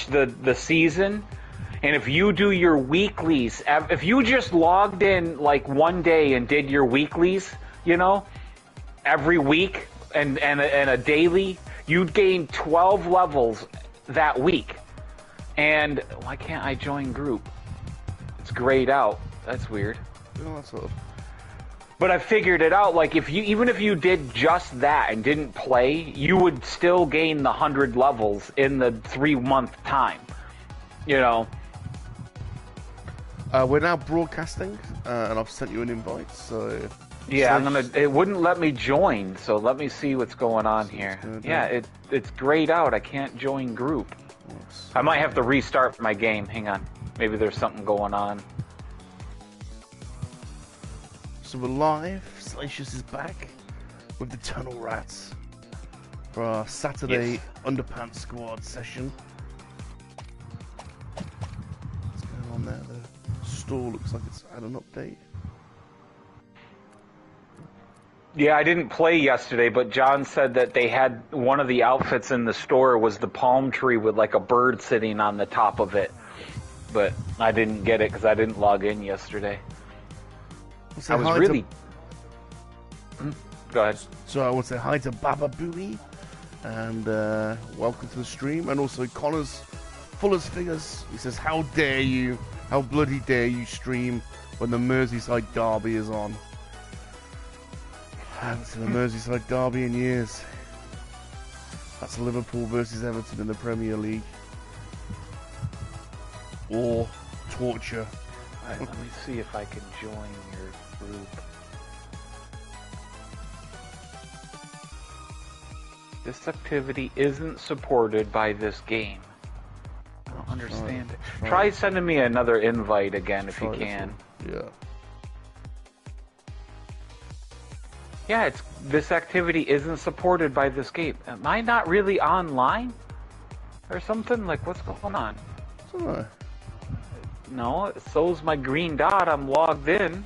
finish the season, and if you do your weeklies, if you just logged in like one day and did your weeklies, you know, every week and a daily, you'd gain 12 levels that week. And why can't I join group? It's grayed out. That's weird. Oh, that's odd. But I figured it out. Like, even if you did just that and didn't play, you would still gain the 100 levels in the 3-month time. You know. We're now broadcasting, and I've sent you an invite. So yeah, It wouldn't let me join. So let me see what's going on here. Yeah, it's grayed out. I can't join group. I might have to restart my game. Hang on. Maybe there's something going on. So we're live. Salacious is back with the Tunnel Rats for our Saturday Underpants Squad session. What's going on there? The store looks like it's had an update. Yeah, I didn't play yesterday, but John said that they had one of the outfits in the store was the palm tree with like a bird sitting on the top of it. But I didn't get it because I didn't log in yesterday. I was really... Go ahead. So I want to say hi to Baba Booey, and welcome to the stream. And also Connor's Fuller's Figures. He says, how dare you, how bloody dare you stream when the Merseyside derby is on. I haven't seen a Merseyside derby in years. That's Liverpool versus Everton in the Premier League. Or torture. Alright, let me see if I can join your group. This activity isn't supported by this game. I don't understand it. Try sending me another invite again if you can. Yeah. Yeah, this activity isn't supported by this game. Am I not really online? Or something? Like, what's going on? No, so's my green dot. I'm logged in.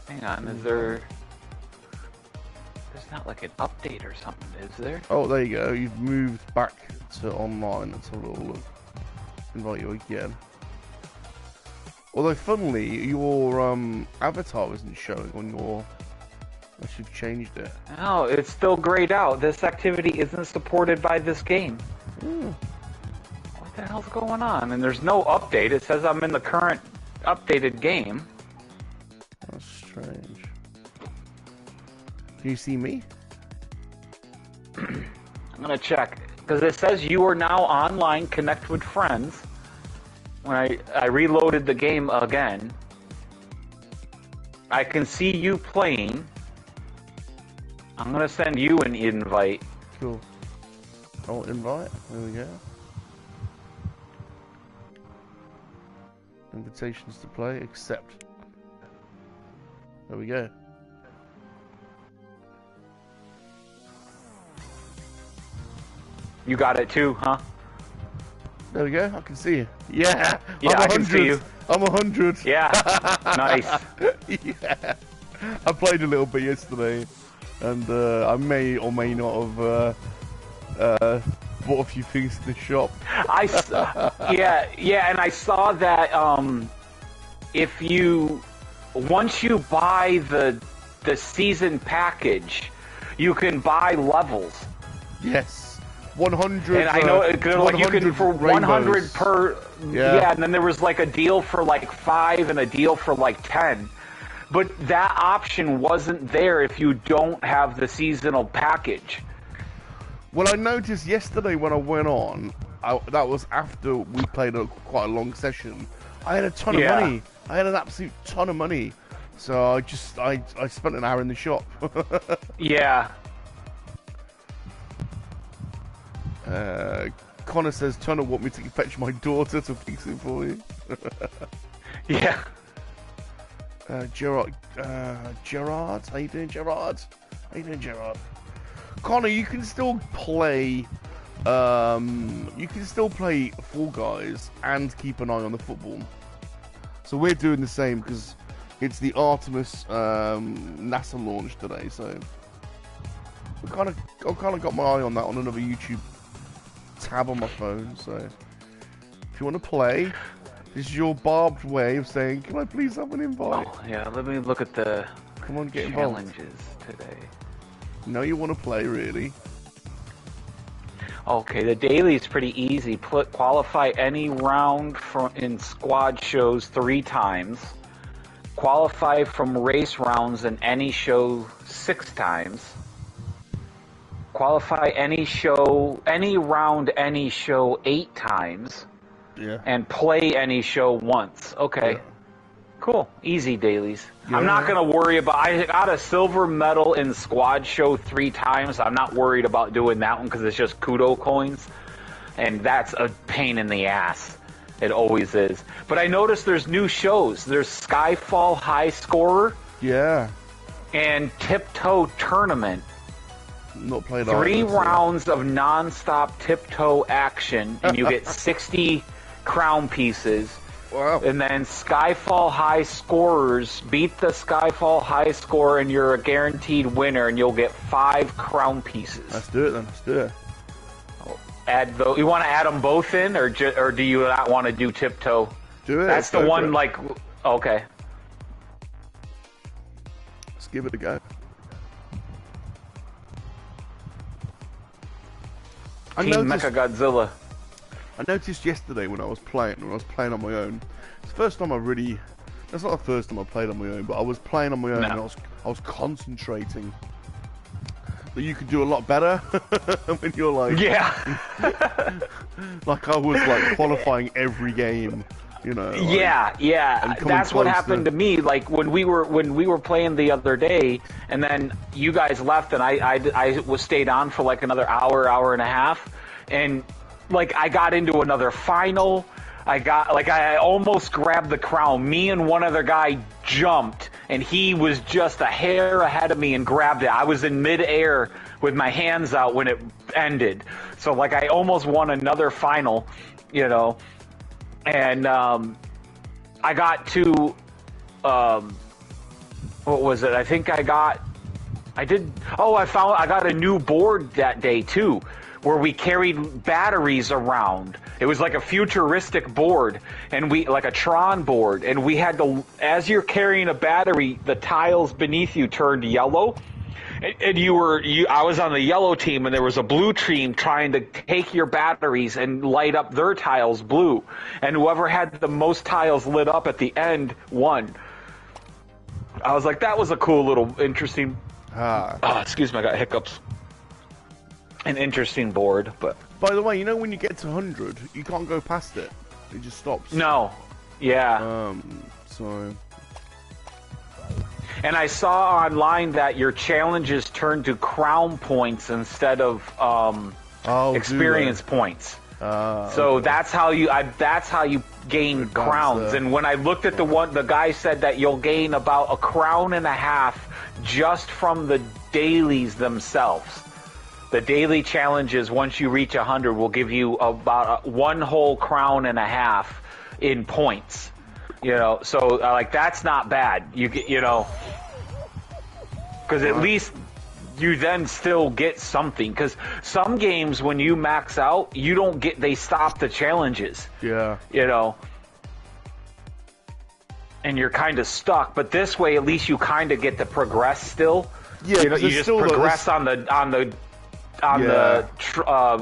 Hang on, is there... There's not like an update or something, is there? Oh, there you go. You've moved back to online. Let's have a little look. Invite you again. Although, funnily, your avatar isn't showing on your... Unless you've changed it. No, it's still grayed out. This activity isn't supported by this game. What the hell's going on? And there's no update. It says I'm in the current updated game. That's strange. Can you see me? I'm gonna check. Because it says you are now online, connect with friends. When I reloaded the game again, I can see you playing. I'm gonna send you an invite. Cool. Oh, invite. There we go. Invitations to play, accept. There we go. You got it too, huh? There we go. I can see you. Yeah. Yeah, I can see you. I'm 100. Yeah. Nice. Yeah. I played a little bit yesterday, and I may or may not have bought a few things in the shop. Yeah, and I saw that if you once you buy the season package, you can buy levels. Yes. 100. And I know like you can for 100 per. Yeah, and then there was like a deal for like 5 and a deal for like 10. But that option wasn't there if you don't have the seasonal package. Well, I noticed yesterday when I went on, that was after we played quite a long session. I had a ton of money. I had an absolute ton of money. So I spent an hour in the shop. Yeah. Connor says, Turner want me to fetch my daughter to fix it for you. Yeah. Gerard, how you doing, Gerard? How you doing, Gerard? Connor, you can still play, Fall Guys and keep an eye on the football. So we're doing the same because it's the Artemis NASA launch today. So I've kind of got my eye on that on another YouTube tab on my phone, so if you want to play, this is your barbed way of saying, can I please have an invite? Oh, yeah, let me look at the Come on, get challenges involved. today. No, you want to play, really. Okay, the daily is pretty easy. Qualify any round in squad shows 3 times. Qualify from race rounds in any show 6 times. Qualify any round, any show 8 times. Yeah. And play any show once. Okay. Yeah. Cool. Easy dailies. Yeah. I'm not going to worry about... I got a silver medal in squad show 3 times. I'm not worried about doing that one because it's just kudo coins. And that's a pain in the ass. It always is. But I noticed there's new shows. There's Skyfall High Scorer. Yeah. And Tiptoe Tournament. Not played 3 rounds of non-stop tiptoe action. And you get 60 crown pieces. Wow. And then Skyfall High Scorers, beat the Skyfall High Scorer and you're a guaranteed winner and you'll get 5 crown pieces. Let's do it then, let's do it. You want to add them both in or do you not want to do tiptoe? Do it. That's the one like, okay. Let's give it a go. Team Mechagodzilla. I noticed yesterday when I was playing on my own. It's the first time that's not the first time I played on my own, but I was playing on my own and I was concentrating. But you could do a lot better when you're like... Yeah. like I was like qualifying every game, you know. Like, yeah. That's what happened to me. Like when we were playing the other day, and then you guys left, and I stayed on for like another hour and a half, and like I got into another final. I almost grabbed the crown. Me and one other guy jumped, and he was just a hair ahead of me and grabbed it. I was in midair with my hands out when it ended. So like I almost won another final, you know. And I got to what was it? I think I got a new board that day too, where we carried batteries around. It was like a futuristic board, and like a Tron board, and we had to, as you're carrying a battery, the tiles beneath you turned yellow, and I was on the yellow team, and there was a blue team trying to take your batteries and light up their tiles blue, and whoever had the most tiles lit up at the end won. I was like, that was a cool little interesting. Excuse me, I got hiccups. An interesting board, but... By the way, you know when you get to 100, you can't go past it. It just stops. No. Yeah. So... And I saw online that your challenges turn to crown points instead of experience points. So okay. That's how you gain crowns. And when I looked at the guy said that you'll gain about 1.5 crowns just from the dailies themselves. The daily challenges, once you reach 100, will give you about 1.5 crowns in points. You know, so like that's not bad. You know, because at least you then still get something. Because some games, when you max out, you don't get. They stop the challenges. Yeah. You know, and you're kind of stuck. But this way, at least you kind of get to progress still. Yeah. You know, you just progress on the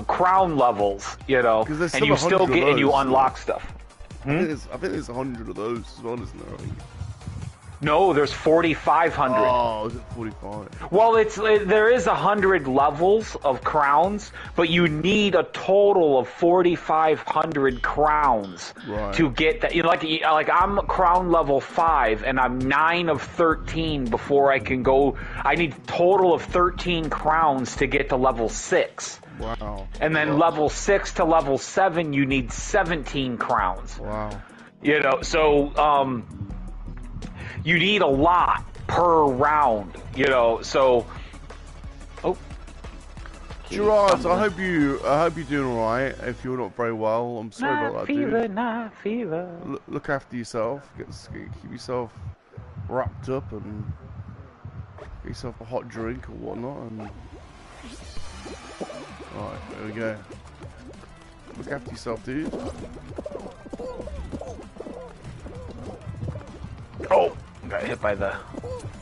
crown levels. You know, and you still get and you unlock stuff. I think there's 100 of those as well, isn't there? No, there's 4,500. Oh, is it 45? Well, there is 100 levels of crowns, but you need a total of 4,500 crowns to get that. You know, like I'm crown level 5, and I'm 9 of 13 before I can go. I need a total of 13 crowns to get to level 6. Wow. And then level 6 to level 7, you need 17 crowns. Wow. You know, so you need a lot per round. You know, so. Oh. Gerard, I hope you're doing all right. If you're not very well, I'm sorry about that, dude. Night fever. Look after yourself. Keep yourself wrapped up and get yourself a hot drink or whatnot. And... Alright, there we go. Look after yourself, dude. Oh, got hit by the.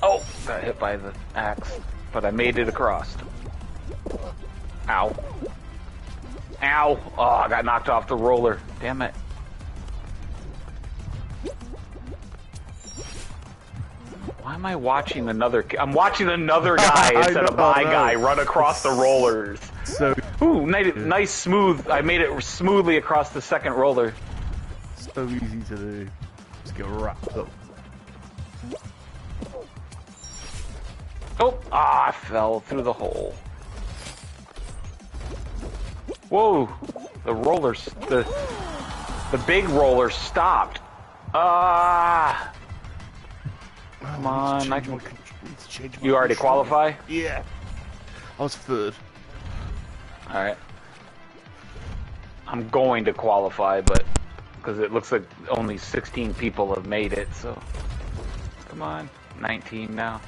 Oh, got hit by the axe, but I made it across. Ow. Ow. Oh, I got knocked off the roller. Damn it. Why am I watching another? I'm watching another guy instead of my guy run across the rollers. So. Ooh, nice smooth. I made it smoothly across the second roller. So easy to do. Just get wrapped up. Oh, I fell through the hole. Whoa, the rollers, the big roller stopped. Ah. Come on, I can... You already qualify? Yeah. I was third. Alright. I'm going to qualify, but... Because it looks like only 16 people have made it, so... Come on. 19 now.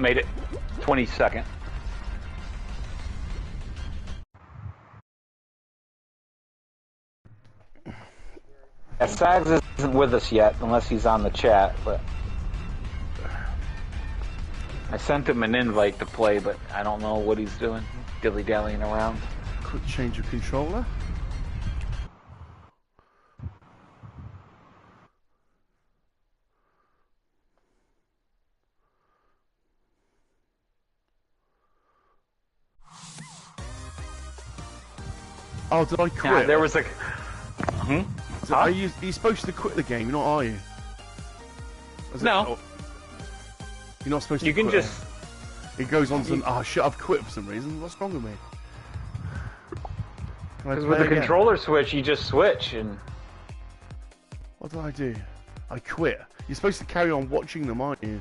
Made it. 22nd. Yeah, Sags isn't with us yet, unless he's on the chat, but... I sent him an invite to play, but I don't know what he's doing. Dilly-dallying around. Quick change of controller. Oh, did I quit? Yeah, there was a... So are you supposed to quit the game, you're not, are you? No. You're not supposed to You can quit. just... It goes on to... Oh shit, I've quit for some reason. What's wrong with me? Because with the controller switch, you just switch and... What did I do? I quit. You're supposed to carry on watching them, aren't you?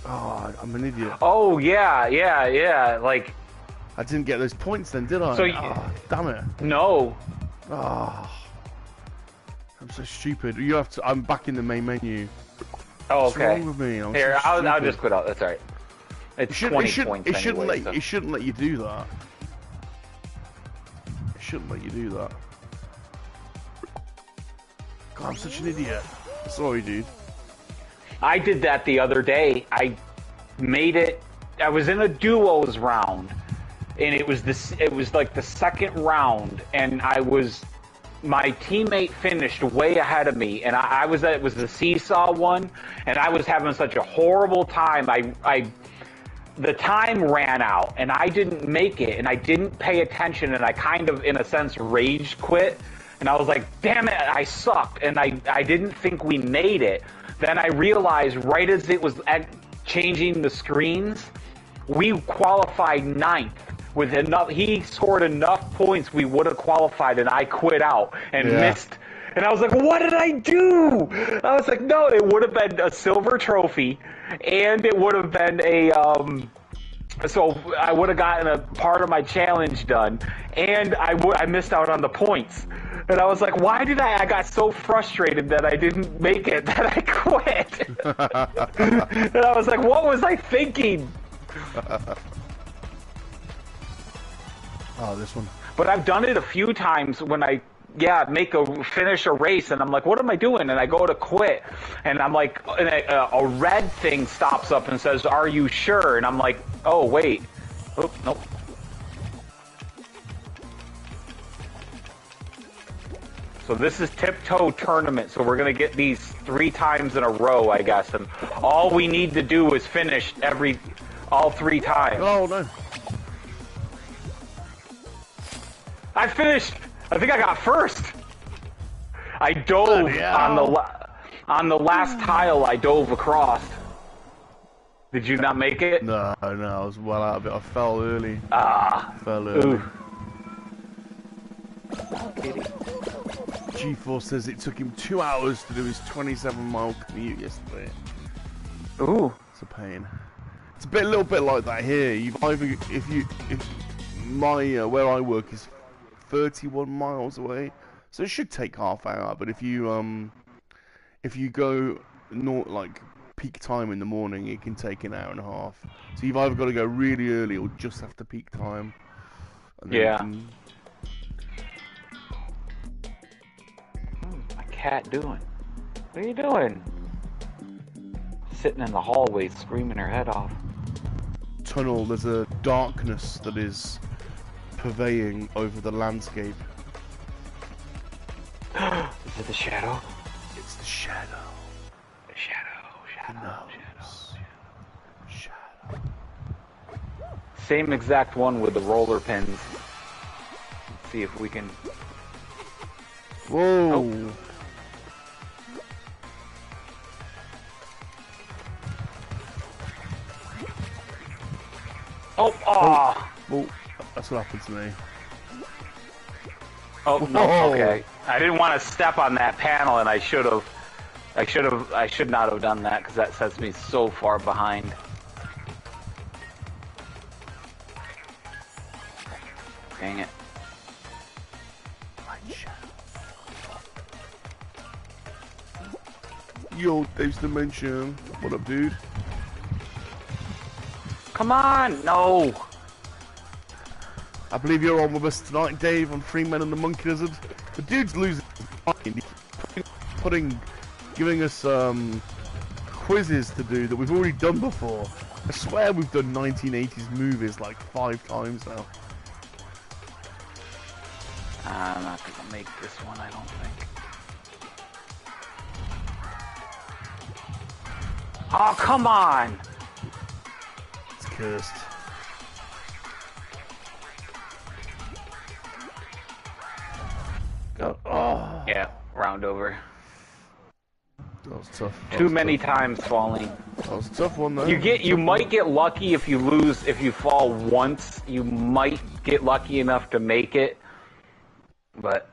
Oh, I'm an idiot. Oh, yeah, like... I didn't get those points then, did I? So oh, damn it. No. Oh, I'm so stupid. You have to... I'm back in the main menu. Oh, What's okay. wrong with me? Here, I'll just quit out. That's alright. It's 20 points anyway, so. It shouldn't let you do that. It shouldn't let you do that. God, I'm such an idiot. Sorry, dude. I did that the other day. I made it... I was in a duos round, and it was like the second round, and my teammate finished way ahead of me, and it was the seesaw one, and I was having such a horrible time. The time ran out, and I didn't make it, and I didn't pay attention, and I kind of, in a sense, rage quit, and I was like, damn it, I sucked, and I didn't think we made it. Then I realized right as it was changing the screens, we qualified 9th. With enough, he scored enough points, we would have qualified, and I quit out and missed. And I was like, what did I do? I was like, no, it would have been a silver trophy, and it would have been a, so I would have gotten a part of my challenge done, and I missed out on the points. And I was like, why did I got so frustrated that I didn't make it, that I quit. And I was like, what was I thinking? Oh, this one. But I've done it a few times when I, finish a race, and I'm like, what am I doing? And I go to quit, and I'm like, and a red thing stops up and says, are you sure? And I'm like, oh, wait. Oh, nope. So this is tiptoe tournament, so we're going to get these 3 times in a row, I guess, and all we need to do is finish all 3 times. Oh, no. I finished. I think I got first. I dove on the last tile. I dove across. Did you not make it? No, I was well out of it. I fell early. Fell early. Ooh. G4 says it took him 2 hours to do his 27-mile commute yesterday. Ooh. It's a pain. It's a little bit like that here. You've either if my where I work is 31 miles away, so it should take half hour. But if you go north, like peak time in the morning, it can take an hour and a half. So you've either got to go really early or just after peak time. And then Yeah. What's my cat doing? What are you doing? Sitting in the hallway screaming her head off. Tunnel, there's a darkness that is purveying over the landscape. Is it the shadow? It's the shadow. The shadow. Shadow. Same exact one with the roller pins. Let's see if we can... Whoa! Oh, that's what happened to me. Oh, no, okay. I didn't want to step on that panel, and I should not have done that, because that sets me so far behind. Dang it. Yo, Dave's Dimension. What up, dude? Come on! No! I believe you're on with us tonight, Dave, on Free Men and the MoNKey-LiZaRD. The dude's losing his mind. Giving us quizzes to do that we've already done before. I swear we've done 1980s movies like 5 times now. I'm not gonna make this one, I don't think. Oh, come on! It's cursed. Oh. Yeah, round over. That was tough. Too many times falling. That was a tough one, though. You might get lucky if you fall once. You might get lucky enough to make it. But,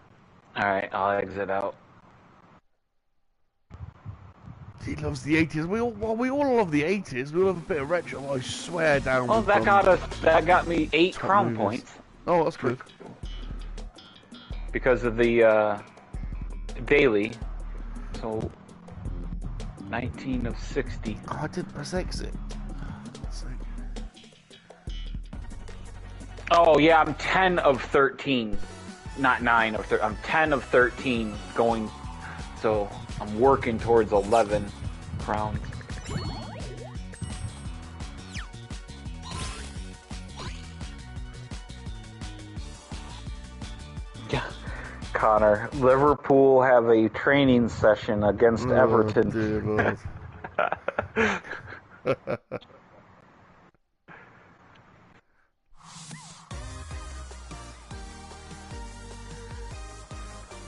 alright, I'll exit out. He loves the 80s. We all love the 80s. We love a bit of retro. I swear down. Oh, that got me 8 crown points. Oh, that's good. Because of the daily. So 19 of 60. Oh, I didn't press exit. Oh yeah, I'm 10 of 13. Not 9 of 13. I'm 10 of 13 going. So I'm working towards 11 crowns. Yeah. Connor, Liverpool have a training session against Everton. Dear Lord.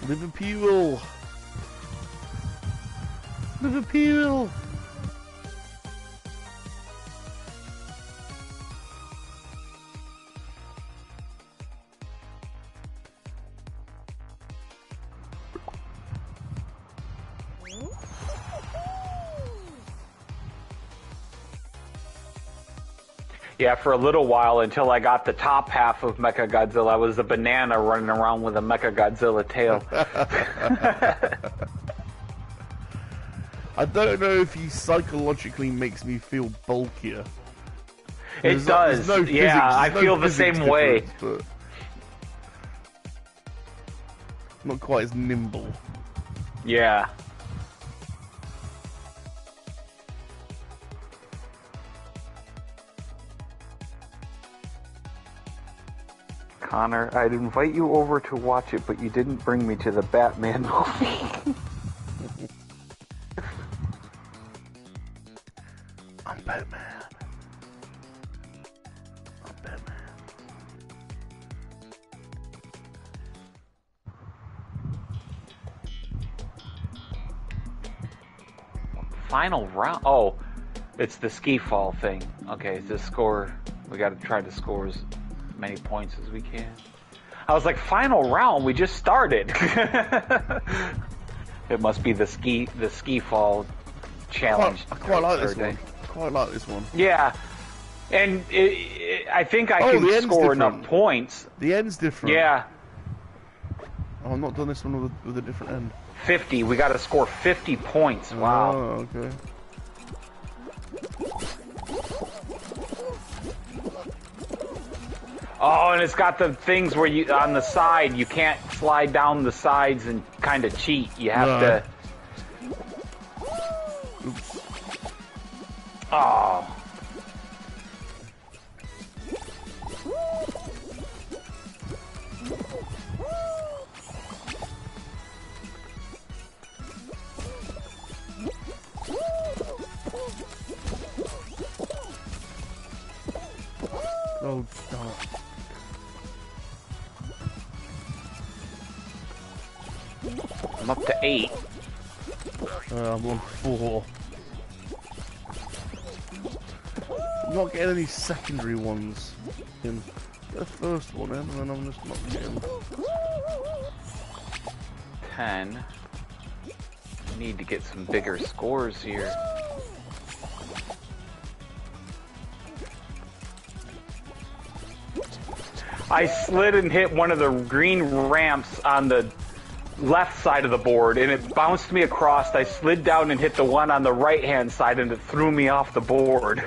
Liverpool. Liverpool. Yeah, for a little while until I got the top half of Mechagodzilla, I was a banana running around with a Mechagodzilla tail. I don't know if he psychologically makes me feel bulkier. It does. No yeah, I feel the same way. But not quite as nimble. Yeah. Connor, I'd invite you over to watch it, but you didn't bring me to the Batman movie. I'm Batman. I'm Batman. Final round? Oh, it's the ski fall thing. Okay, it's the score. We got to try to score as many points as we can. I was like, final round? We just started. It must be the ski fall challenge. I quite like this one. I quite like this one. Yeah, and I think I can score enough points. The end's different. Yeah. Oh, I've not done this one with a different end. 50. We got to score 50 points. Wow. Oh, okay. Oh, and it's got the things where you on the side you can't slide down the sides and kind of cheat. You have to. Oops. Oh. Oh, darn. I'm up to 8. I'm on 4. I'm not getting any secondary ones. Get the first one in, and then I'm just not getting. 10. I need to get some bigger scores here. I slid and hit one of the green ramps on the left side of the board, and it bounced me across. I slid down and hit the one on the right-hand side, and it threw me off the board.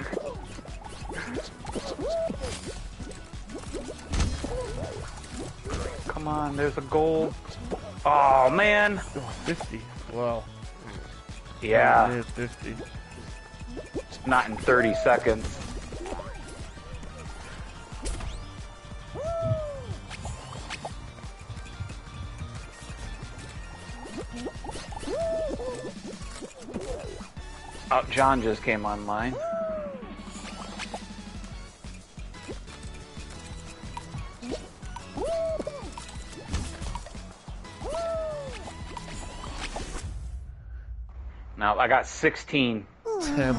Come on, there's a goal. Oh, man. Oh, 50. Wow. Yeah. Near 50. Not in 30 seconds. Oh, John just came online. Now I got 16. 10. 10.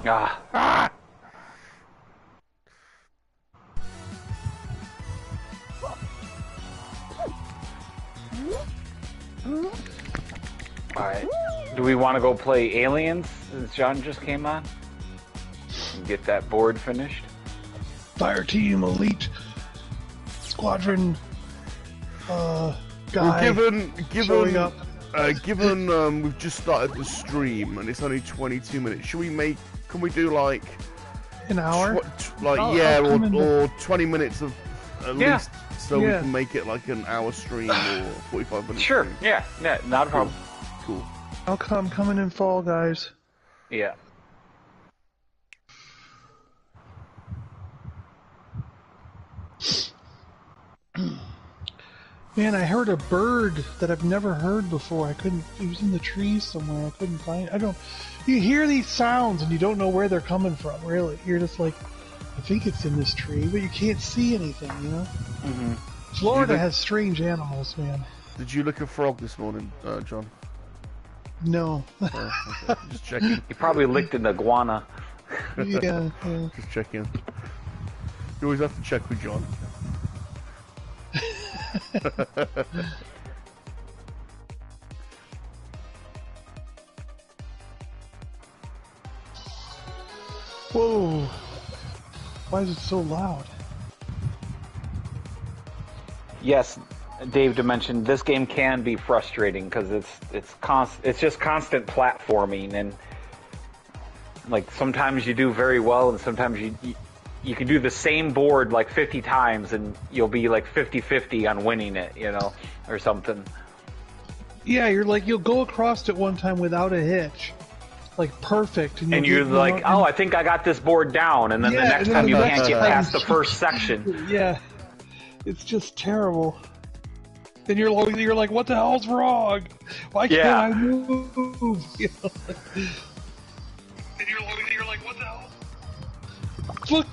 Ah. Alright. Do we want to go play Aliens since John just came on? And get that board finished? Fire Team Elite Squadron guy Well, showing up. given we've just started the stream and it's only 22 minutes, can we do like An hour? or 20 minutes of at Yeah. least so we can make it like an hour stream or 45 minutes Sure. stream. Yeah, not a problem. Cool. I'll come coming in fall, guys. Yeah. Man, I heard a bird that I've never heard before. It was in the trees somewhere. I couldn't find it. You hear these sounds and you don't know where they're coming from, really. You're just like, I think it's in this tree, but you can't see anything, you know? Mm-hmm. Florida has strange animals, man. Did you look a frog this morning, John? No. Okay. Just checking. You probably licked an iguana. Yeah. Just checking. You always have to check with John. Whoa. Why is it so loud? Yes, Dave mentioned this game can be frustrating because it's just constant platforming, and like sometimes you do very well and sometimes you can do the same board like 50 times and you'll be like 50-50 on winning it, you know, or something. Yeah, you'll go across it one time without a hitch. Like perfect. And you're like, oh, I think I got this board down, and then the next time you can't get past the first section. Yeah. It's just terrible. Then you're like, what the hell's wrong? Why can't I move? You know? And you're like, what the hell? Look,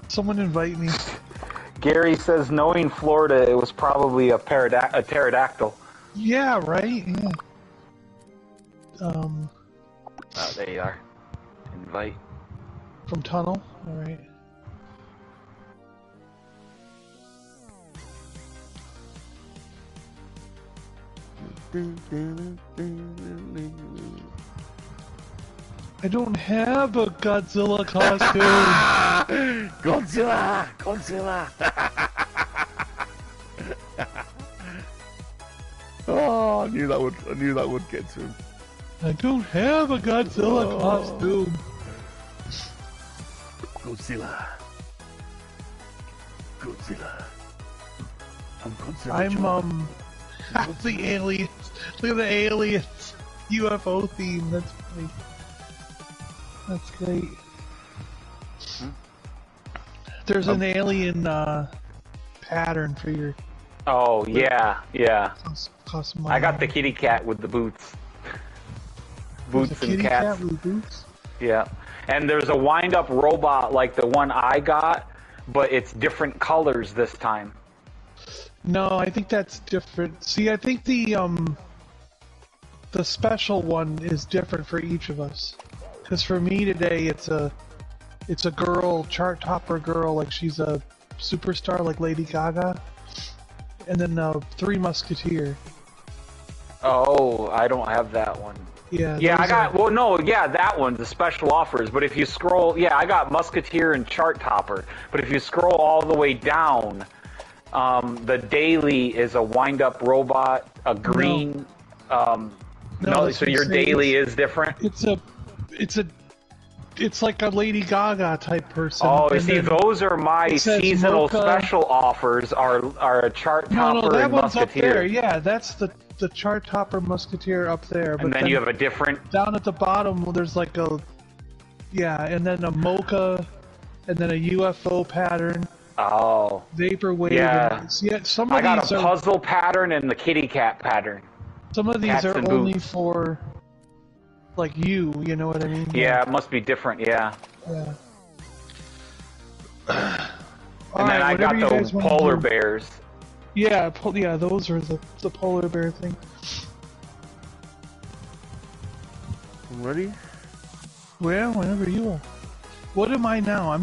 someone invite me. Gary says, knowing Florida, it was probably a pterodactyl. Yeah, right. Yeah. There you are. Invite. From Tunnel. All right. I don't have a Godzilla costume. Godzilla! Oh, I knew that would get to him. I don't have a Godzilla costume. Godzilla. Godzilla. I'm Godzilla. The aliens. Look at the aliens. UFO theme. That's funny. That's great. There's an alien pattern for your. Oh yeah, yeah. Custom I got the kitty cat with the boots. Boots and kitty cats. Cat with boots? Yeah, and there's a wind-up robot like the one I got, but it's different colors this time. No, I think that's different. See, I think the special one is different for each of us. Because for me today, it's a girl, chart topper girl, like she's a superstar, like Lady Gaga, and then Three Musketeer. Oh, I don't have that one. Yeah. Yeah, I got. Well, no, yeah, that one, the special offers. But if you scroll, yeah, I got Musketeer and chart topper. But if you scroll all the way down, the daily is a wind-up robot, a green. No, so your daily is different. It's like a Lady Gaga type person. Oh, you see, those are my seasonal special offers. Are a chart topper that and one's Musketeer. Up there. Yeah, that's the chart topper Musketeer up there. But And then you have a different. Down at the bottom, there's like a. Yeah, and then a mocha, and then a UFO pattern. Oh. Vaporwave. Yeah. Some of I got these a puzzle pattern and the kitty cat pattern. Some of these Cats are and only boots. for, like, you know what I mean? Yeah, it must be different, yeah. Yeah. And then I got those polar bears. Yeah, those are the polar bear thing. Ready? Well, whenever you are. What am I now? I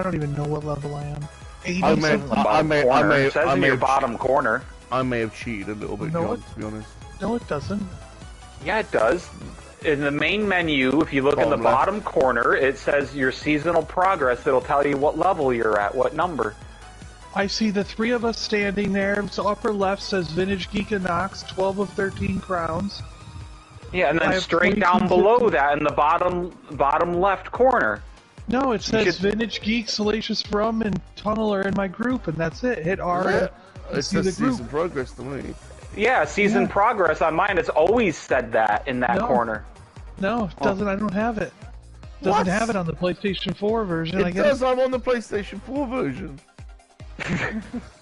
don't even know what level I am. 80 I may It says in your bottom corner. I may have cheated a little bit, No, John, to be honest. No, it doesn't. Yeah, it does. In the main menu, if you look in the bottom corner, it says your seasonal progress. It'll tell you what level you're at, what number. I see the three of us standing there. So upper left says Vintage Geek and Knox, 12 of 13 crowns. Yeah, and then straight down below that in the bottom left corner. No, it says Vintage Geek, Salacious Rum, and Tunnel are in my group, and that's it. Hit R. It says season progress to me. Yeah, season progress on mine. It's always said that in that corner. No, it doesn't. I don't have it. Doesn't have it on the PlayStation 4 version. I guess. It does. I'm on the PlayStation 4 version.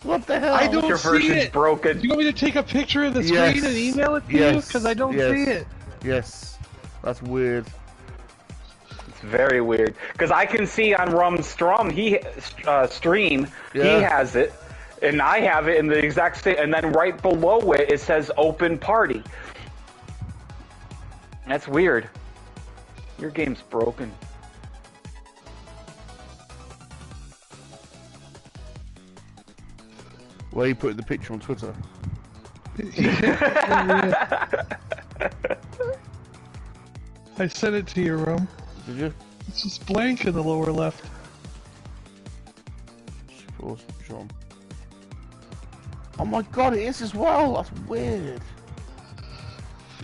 What the hell? I don't Your see version's it. broken. Do you want me to take a picture of the screen and email it to you? Because I don't see it. Yes, that's weird. It's very weird. Because I can see on Rum's stream, he has it, and I have it in the exact same. And then right below it, it says open party. That's weird. Your game's broken. Where you put the picture on Twitter? I sent it to your room. Did you? It's just blank in the lower left. John. Oh my god, it is as well. That's weird.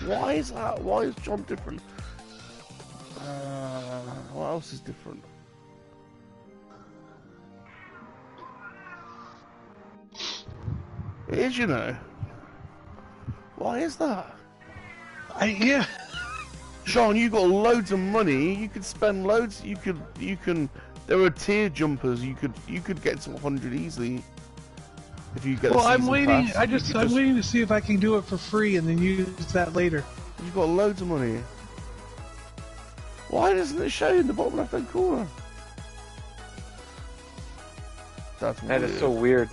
Why is that? Why is John different? What else is different? It is, you know. Why is that? Yeah. Sean, you got loads of money. You could spend loads. You can. There are tier jumpers. You could get to 100 easily. If you get. Well, I'm waiting. I'm waiting to see if I can do it for free and then use that later. You've got loads of money. Why doesn't it show in the bottom left-hand corner? That is so weird.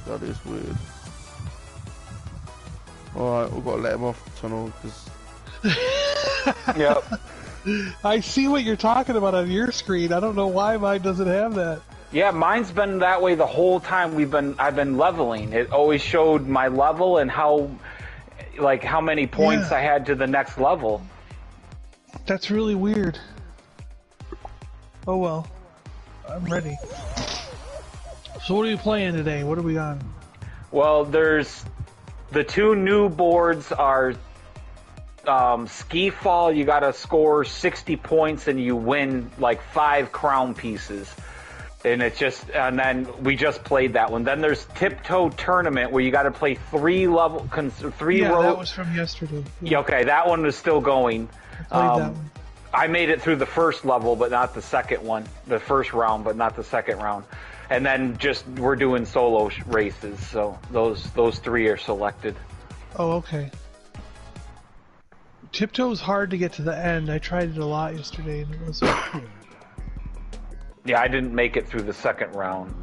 That is weird. Alright, we've got to let him off the tunnel, because... Yep. I see what you're talking about on your screen. I don't know why mine doesn't have that. Yeah, mine's been that way the whole time I've been leveling. It always showed my level and how many points I had to the next level. That's really weird. Oh well. I'm ready. So what are you playing today? What are we on? Well, there's the two new boards are ski fall, you gotta score 60 points and you win like 5 crown pieces. And it's just, and then we just played that one. Then there's Tiptoe Tournament where you got to play 3 level, 3 Yeah, row. that was from yesterday. Yeah, okay, that one was still going. I played that one. I made it through the first level, but not the second one. The first round, but not the second round. And then just we're doing solo races, so those 3 are selected. Oh, okay. Tiptoe's hard to get to the end. I tried it a lot yesterday, and it was. Yeah, I didn't make it through the second round.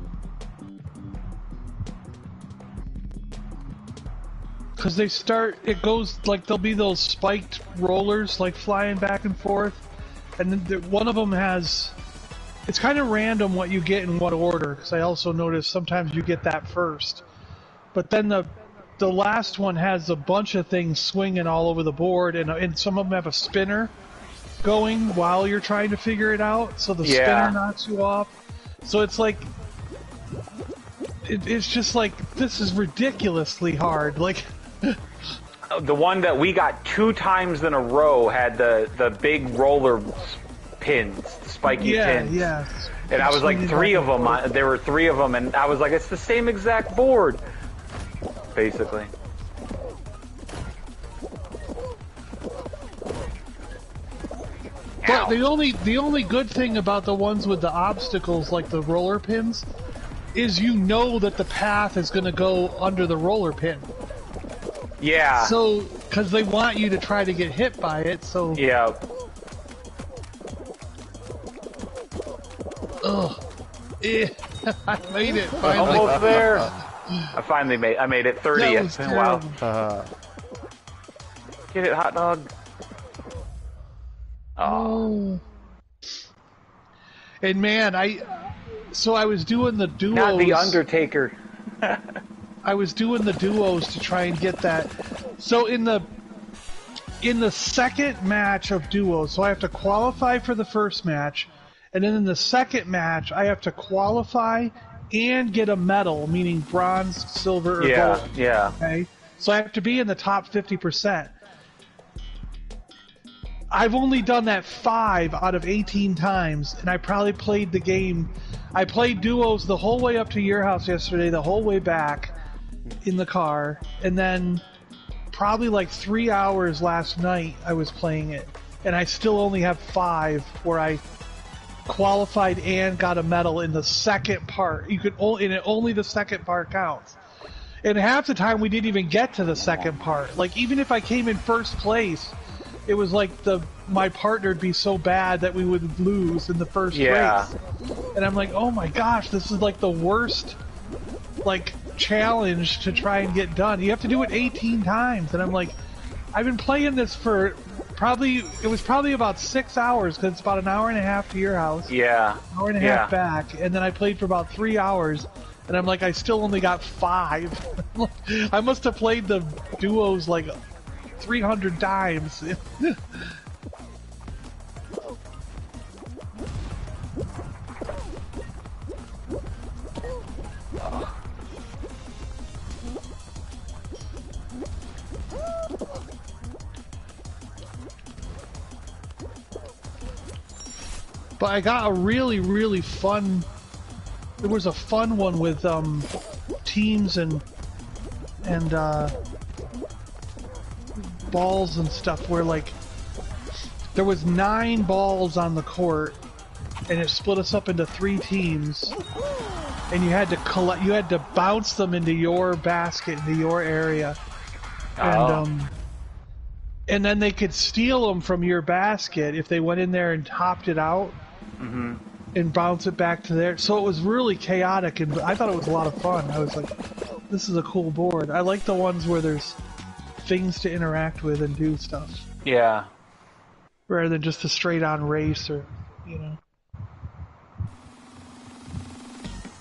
Because they start, it goes, like, there'll be those spiked rollers, like, flying back and forth. And then one of them has, it's kind of random what you get in what order, because I also noticed sometimes you get that first. But then the last one has a bunch of things swinging all over the board, and some of them have a spinner going while you're trying to figure it out, so the spinner knocks you off. So it's like, it's just like, this is ridiculously hard. Like, the one that we got 2 times in a row had the big roller pins, the spiky pins. Yeah. And I was like, 3 of them. There were 3 of them, and I was like, it's the same exact board, basically. But the only good thing about the ones with the obstacles, like the roller pins, is you know that the path is going to go under the roller pin. Yeah. So, because they want you to try to get hit by it, so... Yeah. Ugh. I made it, finally. Almost there. I made it 30th. Wow. Get it, hot dog. Oh. And man, I was doing the duos. Not the Undertaker. I was doing the duos to try and get that. So in the second match of duos, so I have to qualify for the first match, and then in the second match I have to qualify and get a medal, meaning bronze, silver, or gold. Yeah. Okay? So I have to be in the top 50%. I've only done that 5 out of 18 times, and I probably played the game. I played duos the whole way up to your house yesterday, the whole way back in the car, and then probably like 3 hours last night I was playing it, and I still only have 5 where I qualified and got a medal in the second part. You could only the second part counts. And half the time we didn't even get to the second part. Like, even if I came in first place, it was like my partner would be so bad that we would lose in the first race. And I'm like, oh my gosh, this is like the worst like challenge to try and get done. You have to do it 18 times. And I'm like, I've been playing this for it was probably about 6 hours, because it's about an hour and a half to your house. Yeah. Hour and a half back. And then I played for about 3 hours. And I'm like, I still only got 5. I must have played the duos like 300 times. But I got a really, really fun... There was a fun one with teams and balls and stuff where, like, there was 9 balls on the court, and it split us up into 3 teams, and you had to bounce them into your basket, into your area, and then they could steal them from your basket if they went in there and topped it out. Mm-hmm. And bounce it back to there. So it was really chaotic, and I thought it was a lot of fun. I was like, this is a cool board. I like the ones where there's things to interact with and do stuff. Yeah. Rather than just a straight-on race, or, you know.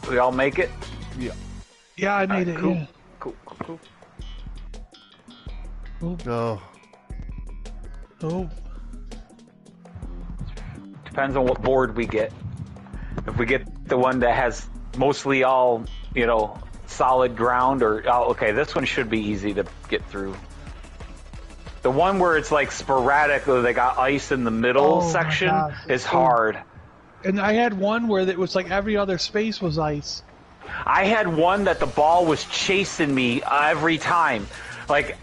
We all make it? Yeah. Yeah, I made it, cool. yeah. Cool. Oh. Oh. Depends on what board we get. If we get the one that has mostly all, solid ground, or okay, this one should be easy to get through. The one where it's like sporadic, though they got ice in the middle section is hard. And I had one where it was like every other space was ice. I had one that the ball was chasing me every time. Like,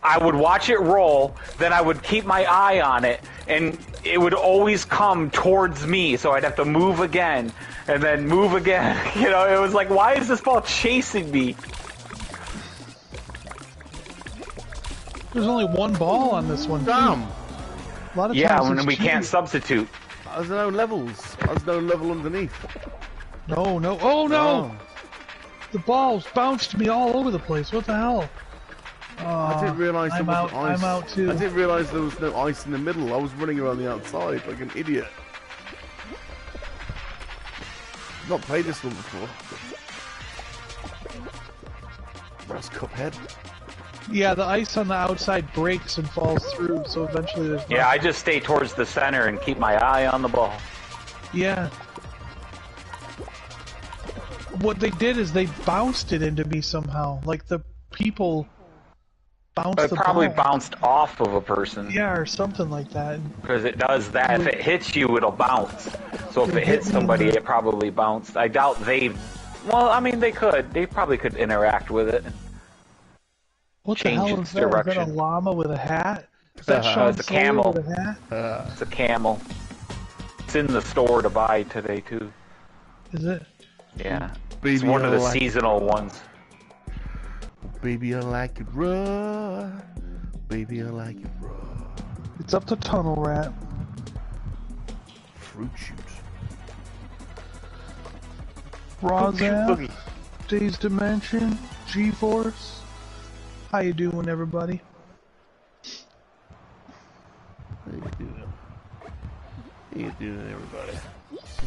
I would watch it roll, then I would keep my eye on it, and it would always come towards me, so I'd have to move again, and then move again. You know, it was like, why is this ball chasing me? There's only one ball on this one. Damn! A lot of Yeah, times when it's we cheating. can't substitute. There's no levels. There's no level underneath. No, no. Oh, no! Oh. The balls bounced me all over the place. What the hell? I didn't realise there wasn't ice. I'm out too. I didn't realise there was no ice in the middle. I was running around the outside like an idiot. Not played this one before. That's Cuphead. Yeah, the ice on the outside breaks and falls through, so eventually there's Yeah, I just stay towards the center and keep my eye on the ball. Yeah. What they did is they bounced it into me somehow. Like the people bounced It the probably ball. bounced off of a person. Yeah, or something like that. Because it does that. If it hits you, it'll bounce. So if it hits somebody, it probably bounced. I doubt they... Well, I mean, they could. They probably could interact with it. What the Change hell its is that? Is that a direction. llama with a hat? Is that Sean It's a Sawyer camel. with a hat? It's a camel. It's in the store to buy today, too. Is it? Yeah. Baby, It's one of the I like seasonal ones. Baby, I like it raw. Baby, I like it raw. It's up to Tunnel Rat. Fruit shoots. Rozan, Days Dimension, G-Force. How you doing, everybody? How you doing? How you doing, everybody?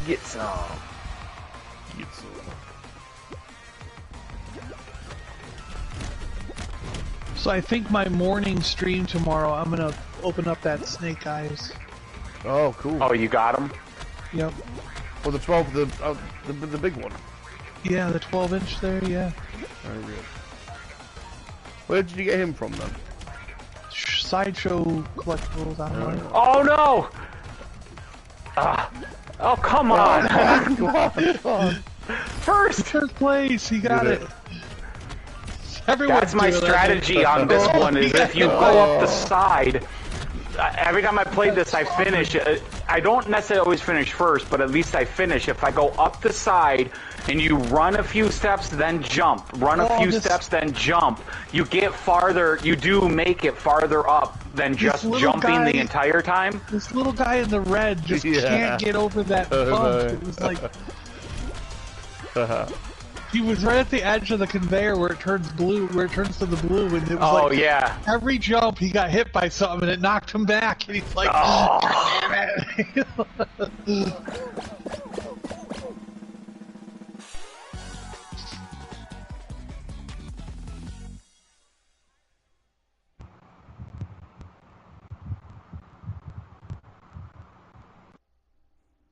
Get some. Get some. So I think my morning stream tomorrow, I'm gonna open up that Snake Eyes. Oh, cool. Oh, you got him? Yep. Oh, the 12, the big one. Yeah, the 12-inch there, yeah. Very good. Where did you get him from, then? Sideshow collectibles online. Oh, no! Oh, come on! First! First place, he got Did it. Everyone's That's my doing that. strategy on this one, is if you go up the side, every time I played this, I finish. I don't necessarily always finish first, but at least I finish. If I go up the side and you run a few steps, then jump. Run a few steps, then jump. You get farther, you do make it farther up than just jumping the entire time. This little guy in the red just can't get over that bump. It was like... He was right at the edge of the conveyor where it turns blue, where it turns to the blue, and it was like yeah. every jump he got hit by something and it knocked him back, and he's like, Oh. God damn it.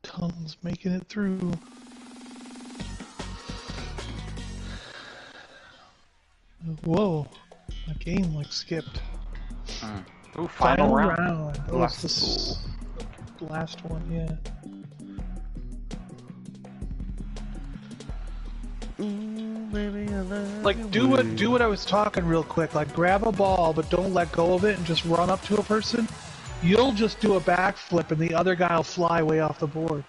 Tons making it through. Whoa, my game like skipped. Ooh, final round. That was the last one, yeah. Like do what I was talking real quick. Like grab a ball, but don't let go of it, and just run up to a person. You'll just do a backflip, and the other guy will fly way off the board.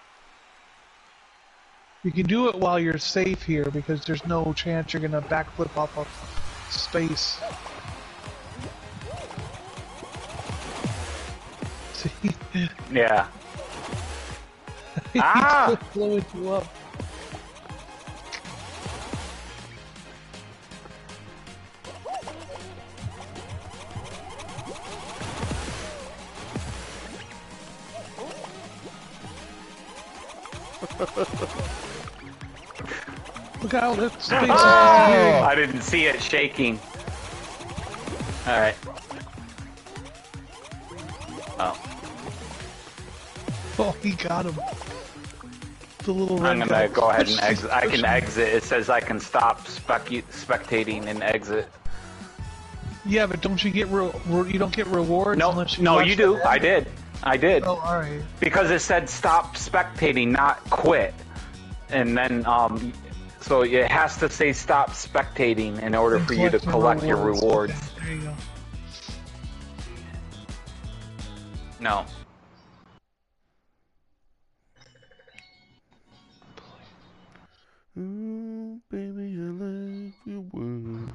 You can do it while you're safe here, because there's no chance you're gonna backflip off of space. See? Yeah. He's Ah! blowing you up. Look out, that space is disappearing. I didn't see it shaking. Alright. Oh. Oh, he got him. The little red I'm gonna guy. go ahead and exit. I can exit. It says I can stop spectating and exit. Yeah, but don't you get you don't get rewards No, unless you no, watch you do. the I end? did. I did. Oh, all right. Because it said stop spectating, not quit. And then, so it has to say stop spectating in order And for you to collect your rewards. Okay, there you go. No. Baby, I like your word.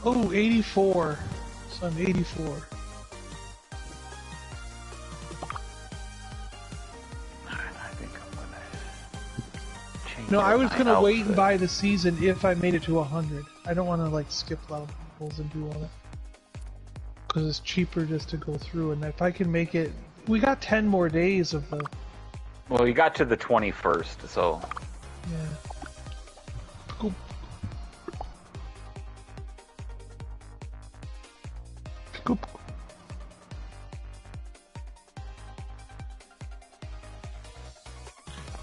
Oh, 84. So I'm 84. I think I'm gonna change. No, I was my gonna wait and outfit. buy the season if I made it to 100. I don't want to like skip levels and do all that. Because it's cheaper just to go through, and if I can make it... We got 10 more days of the... Well, you got to the 21st, so. Yeah. Cool. Cool.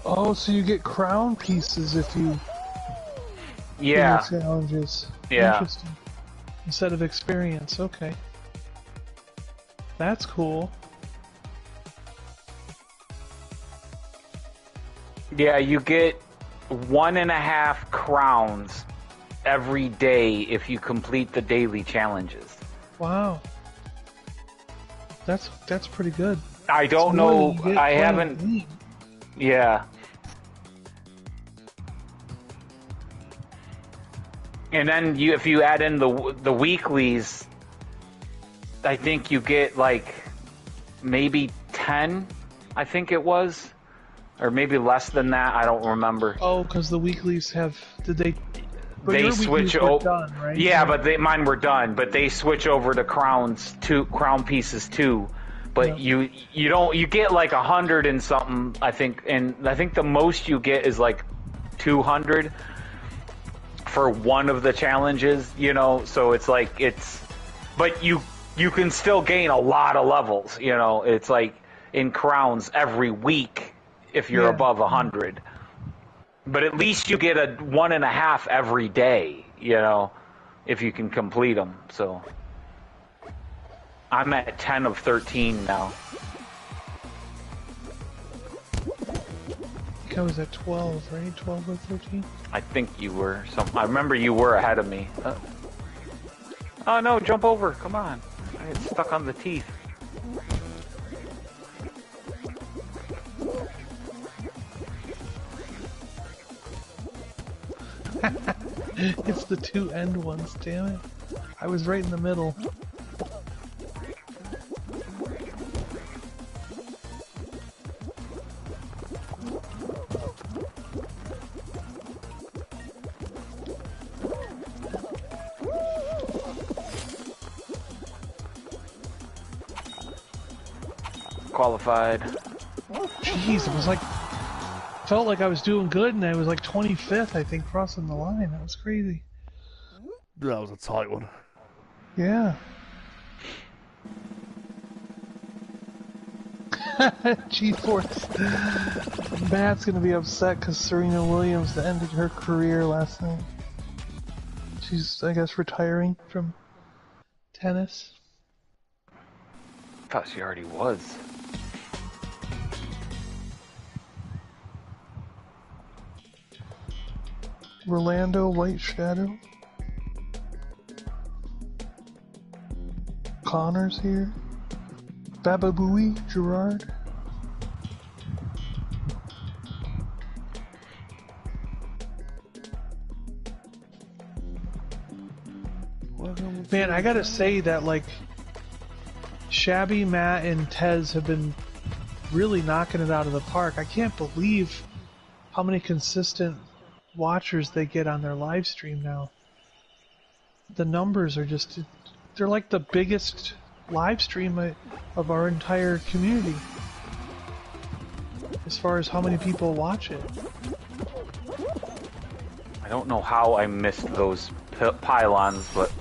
Oh, so you get crown pieces if you... Yeah. do the challenges. Yeah. Interesting. Instead of experience, okay. That's cool. Yeah, you get 1.5 crowns every day if you complete the daily challenges. Wow. That's pretty good. I don't It's more know. than you get I playing haven't. the game. Yeah. And then if you add in the weeklies, I think you get like maybe 10. I think it was, or maybe less than that. I don't remember. Oh, because the weeklies have... Did they... But They your switch weeklies were over. done, right? Yeah, but mine were done. But they switch over to crown pieces too. But Yeah. you get like 100 and something. I think, and I think the most you get is like 200 for one of the challenges. You know, so it's like but you can still gain a lot of levels. You know, it's like in crowns every week if you're Yeah. above 100. But at least you get a 1.5 every day, you know, if you can complete them. So I'm at 10 of 13 now. I think I was at 12, right? 12 or 13? I think you were. I remember you were ahead of me. Oh no, jump over. Come on. I get stuck on the teeth. It's the two end ones, damn it. I was right in the middle. Qualified. Jeez, it was like... Felt like I was doing good, and I was like 25th, I think, crossing the line. That was crazy. That was a tight one. Yeah. G-Force. Matt's gonna be upset because Serena Williams ended her career last night. She's, I guess, retiring from tennis. I thought she already was. Rolando White Shadow. Connor's here. Bababooey Gerard. Man, I gotta say that, like, Shabby, Matt, and Tez have been really knocking it out of the park. I can't believe how many consistent watchers they get on their live stream now. The numbers are just... They're like the biggest live stream of our entire community. As far as how many people watch it. I don't know how I missed those pylons, but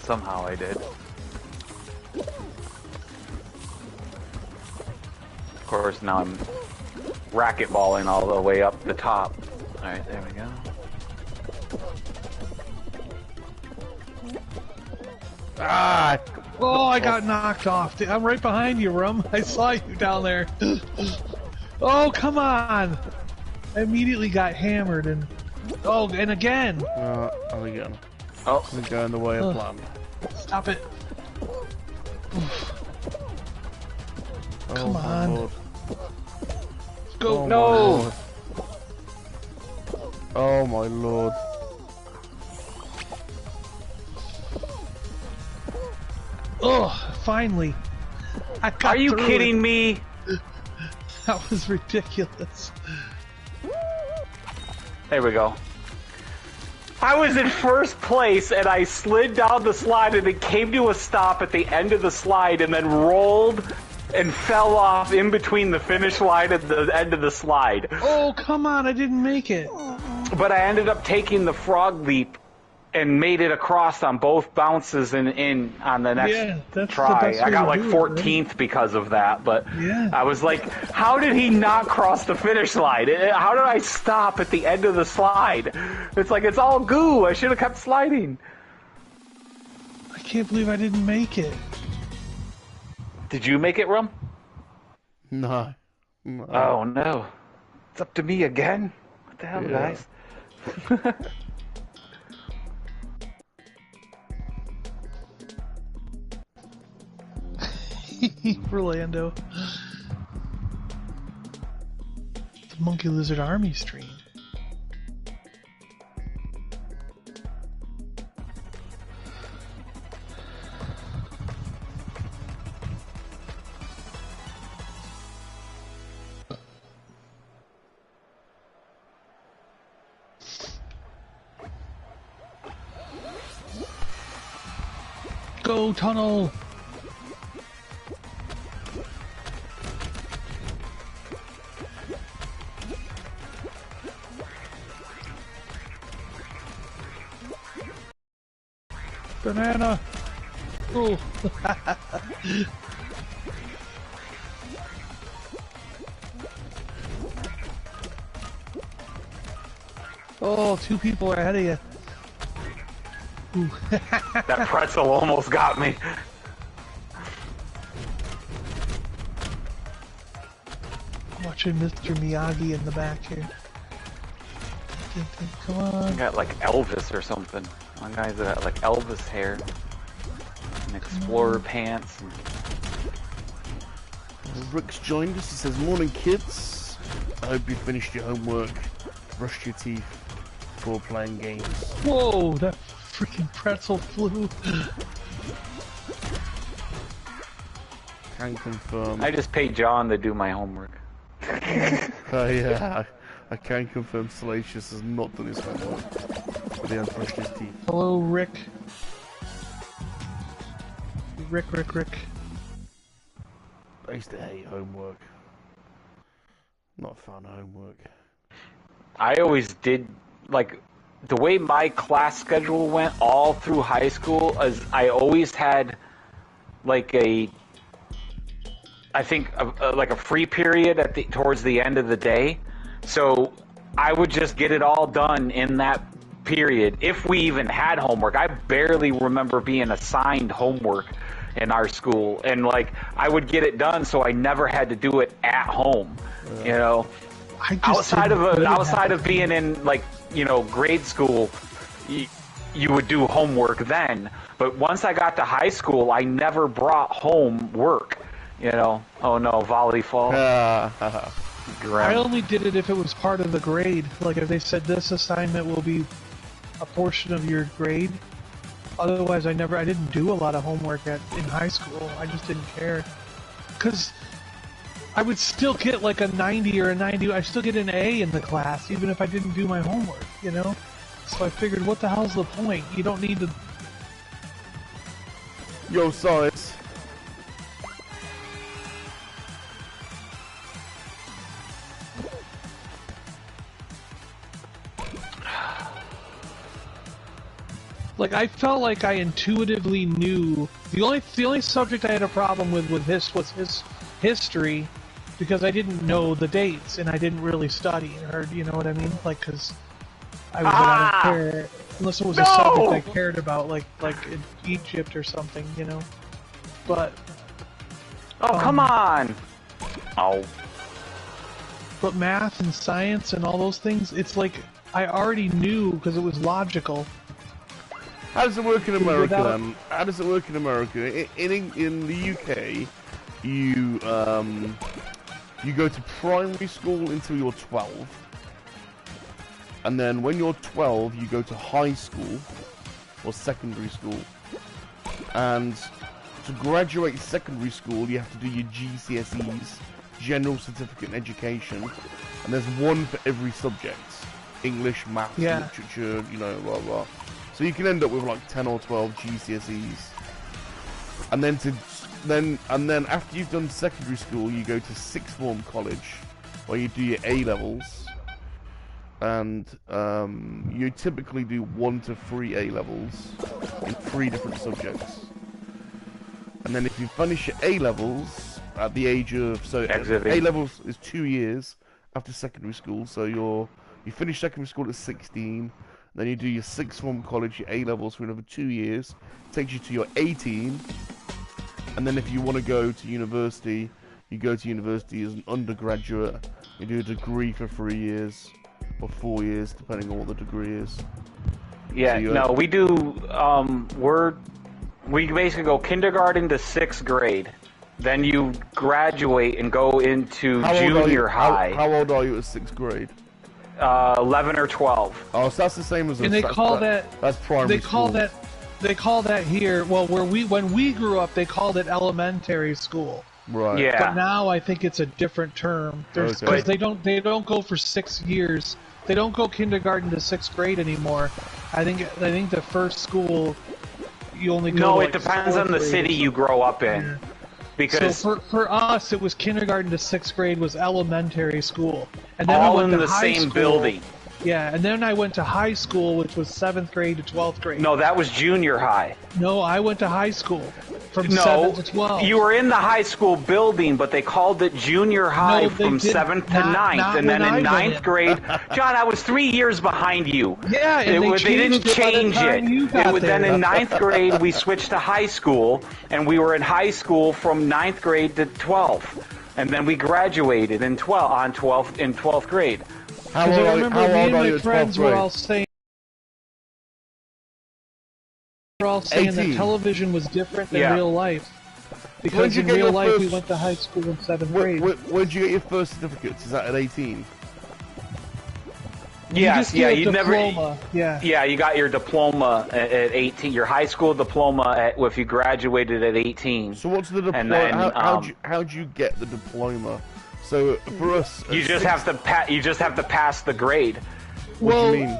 somehow I did. Of course, now I'm racquetballing all the way up the top. Alright, there we go. Ah! Oh, I got knocked off. I'm right behind you, Rum. I saw you down there. Oh, come on! I immediately got hammered and... Oh, and again! And again. Oh. Doesn't go in the way of plan. Stop it. Oh, Come my on. Lord. Let's go. Oh, No! Oh my Lord. Oh, finally. I got Are you through kidding it. me? That was ridiculous. There we go. I was in first place and I slid down the slide and it came to a stop at the end of the slide and then rolled and fell off in between the finish line and the end of the slide. Oh, come on, I didn't make it. But I ended up taking the frog leap and made it across on both bounces and in on the next that's the try. best I way got to like do it, 14th because of that, but Yeah. I was like, how did he not cross the finish line? How did I stop at the end of the slide? It's like, it's all goo. I should have kept sliding. I can't believe I didn't make it. Did you make it, Rum? No. Oh, no. It's up to me again? What the hell, Yeah. guys? Orlando. The Monkey Lizard Army stream. Go tunnel! Banana! Oh! Oh, two people are ahead of you. Ooh. That pretzel almost got me. Watching Mr. Miyagi in the back here. Come I on. got like Elvis or something. One guy's got like Elvis hair. And explorer pants. Rick's joined us. He says, "Morning, kids. I hope you finished your homework, brushed your teeth before playing games." Whoa, that freaking pretzel flew. Can confirm. I just paid John to do my homework. Yeah, I can confirm Salacious has not done his homework, but he has brushed his teeth. Hello, Rick. Rick. I used to hate homework. Not fun homework. I always did, like, the way my class schedule went all through high school is I always had, like, I think, like a free period at towards the end of the day. So I would just get it all done in that period, if we even had homework. I barely remember being assigned homework in our school, and like I would get it done, so I never had to do it at home. You know, outside of being in, like, you know, grade school, you would do homework then. But once I got to high school, I never brought home work. You know, oh no, volley fall. I only did it if it was part of the grade. Like if they said this assignment will be a portion of your grade. Otherwise, I didn't do a lot of homework in high school. I just didn't care. Because I would still get like a 90 or a 90. I still get an A in the class, even if I didn't do my homework, you know? So I figured, what the hell's the point? You don't need to... Yo, science. Like, I felt like I intuitively knew... The only subject I had a problem with this was his history, because I didn't know the dates, and I didn't really study, or, you know what I mean? Like, because I was like, I don't care. unless it was a subject I cared about, like in Egypt or something, you know. But oh, come on! Oh. But math and science and all those things, it's like I already knew because it was logical. How does it work in America Without... then? How does it work in America? In the UK, you go to primary school until you're 12. And then when you're 12, you go to high school or secondary school. And to graduate secondary school, you have to do your GCSEs, General Certificate in Education. And there's one for every subject. English, maths, literature, you know, blah, blah. So you can end up with like 10 or 12 GCSEs. And then after you've done secondary school, you go to sixth form college, where you do your A-levels. And you typically do 1 to 3 A-levels in 3 different subjects. And then if you finish your A-levels at the age of... So A-levels is 2 years after secondary school. So you finish secondary school at 16. Then you do your sixth form college, your A-levels for another 2 years. Takes you to your 18. And then if you want to go to university, you go to university as an undergraduate. You do a degree for 3 years. Or 4 years, depending on what the degree is. Yeah, so no, we do, we basically go kindergarten to 6th grade. Then you graduate and go into junior high. How old are you at 6th grade? 11 or 12. Oh, so that's the same as... And they call that... That's primary school. They call that here, well, when we grew up, they called it elementary school. Right. Yeah. But now I think it's a different term. Because they don't go for 6 years. They don't go kindergarten to 6th grade anymore. I think the first school you only go. No, it depends on the city you grow up in. Yeah. Because so for us, it was kindergarten to 6th grade was elementary school, and then all I went in to the high same school. building. Yeah, and then I went to high school, which was 7th grade to 12th grade. No, that was junior high. No, I went to high school from 7 to 12. You were in the high school building, but they called it junior high from 7th to 9th. And then in 9th grade, John, I was 3 years behind you. Yeah, and they didn't change it. Then in 9th grade, we switched to high school, and we were in high school from 9th grade to 12th. And then we graduated in 12th grade. How old are you at 12th grade? We're all saying that television was different than real life. Because in real life, we went to high school in 7th grade. Where'd you get your first certificates? Is that at 18? Yes, yeah, you diploma. Yeah, you got your diploma at 18, your high school diploma if you graduated at 18. So what's the diploma? How'd you get the diploma? So for us, you just have to pass the grade. What do you mean?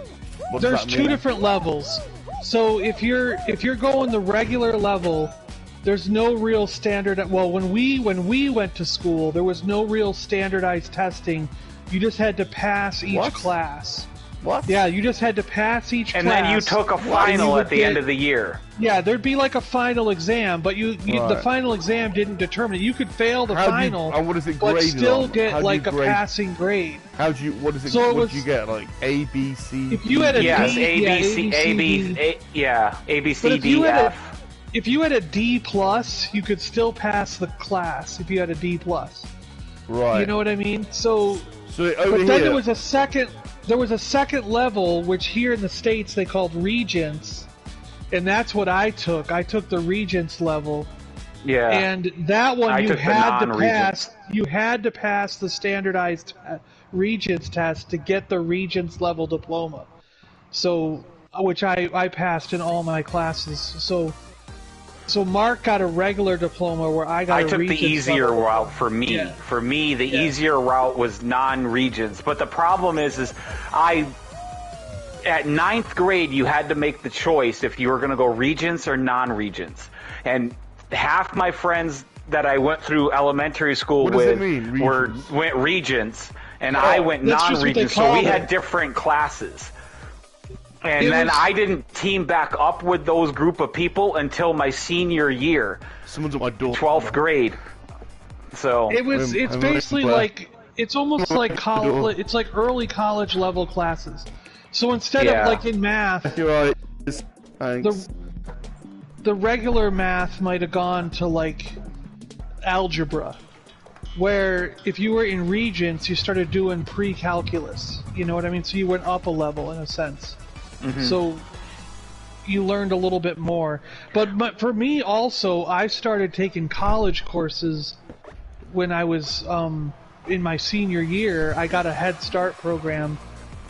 There's 2 different levels. So if you're going the regular level, there's no real standard. Well, when we went to school, there was no real standardized testing. You just had to pass each class. What? Yeah, you just had to pass each class. And then you took a final at the end of the year. Yeah, there'd be like a final exam, but the final exam didn't determine it. You could fail the final, but still get like a passing grade. What did you get? Like A, B, C? If you had a D, A, B, C, D, F. If you had a D plus, you could still pass the class if you had a D plus. Right. You know what I mean? But then there was a second level, which here in the States they called Regents, and that's what I took. I took the Regents level. Yeah. And that one you had to pass. You had to pass the standardized Regents test to get the Regents level diploma. So, which I passed in all my classes. So Mark got a regular diploma where I got a Regents. I took the easier route for me. Yeah. For me, the easier route was non-Regents. But the problem is at 9th grade, you had to make the choice if you were going to go Regents or non-Regents. And half my friends that I went through elementary school with went Regents, and I went non-Regents. So we had different classes. And then I didn't team back up with those group of people until my senior year. Someone's at my door. 12th grade. So it's basically like it's almost like college. It's like early college level classes. So instead of like in math, You're right. Thanks. the regular math might have gone to like algebra, where if you were in Regents, you started doing pre-calculus. You know what I mean? So you went up a level in a sense. So you learned a little bit more. But for me also, I started taking college courses when I was in my senior year. I got a Head Start program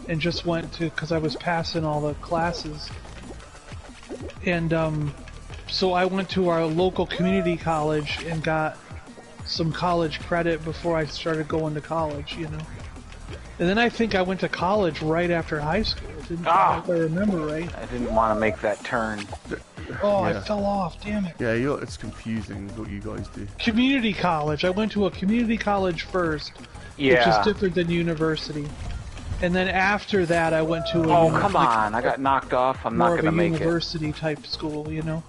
and just went to, because I was passing all the classes. And so I went to our local community college and got some college credit before I started going to college, you know. And then I think I went to college right after high school. If I remember right. I didn't want to make that turn. Oh, I fell off. Damn it. Yeah, it's confusing what you guys do. Community college. I went to a community college first, which is different than university. And then after that, I went to a come on! I got knocked off. I'm not going to make it. More of a university type school, you know.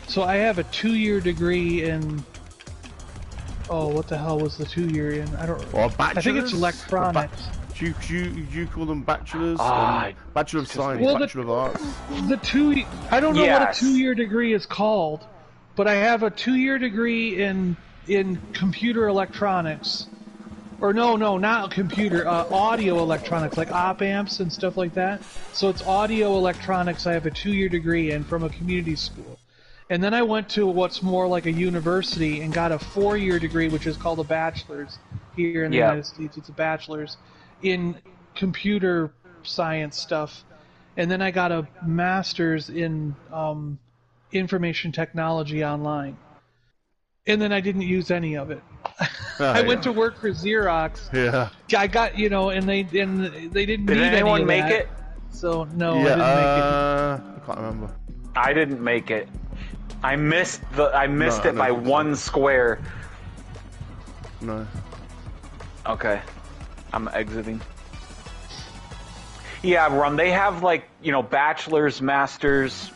So I have a 2-year degree in. Oh, what the hell was the 2-year in? I don't. Or bachelor's? I think it's electronics. Do you call them bachelors? Bachelor of Science, well, Bachelor of Arts. I don't know what a 2-year degree is called, but I have a 2-year degree in computer electronics. Or no, not computer, audio electronics, like op amps and stuff like that. So it's audio electronics. I have a 2-year degree in from a community school. And then I went to what's more like a university and got a 4-year degree, which is called a bachelor's here in the United States. It's a bachelor's in computer science stuff. And then I got a master's in information technology online. And then I didn't use any of it. I went to work for Xerox. Yeah. I got, and they didn't need any of that. Did anyone make it? So no, I didn't make it. I can't remember. I didn't make it. I missed it by 1 square. No. Okay. I'm exiting. Yeah, Rum, they have like, bachelor's, master's,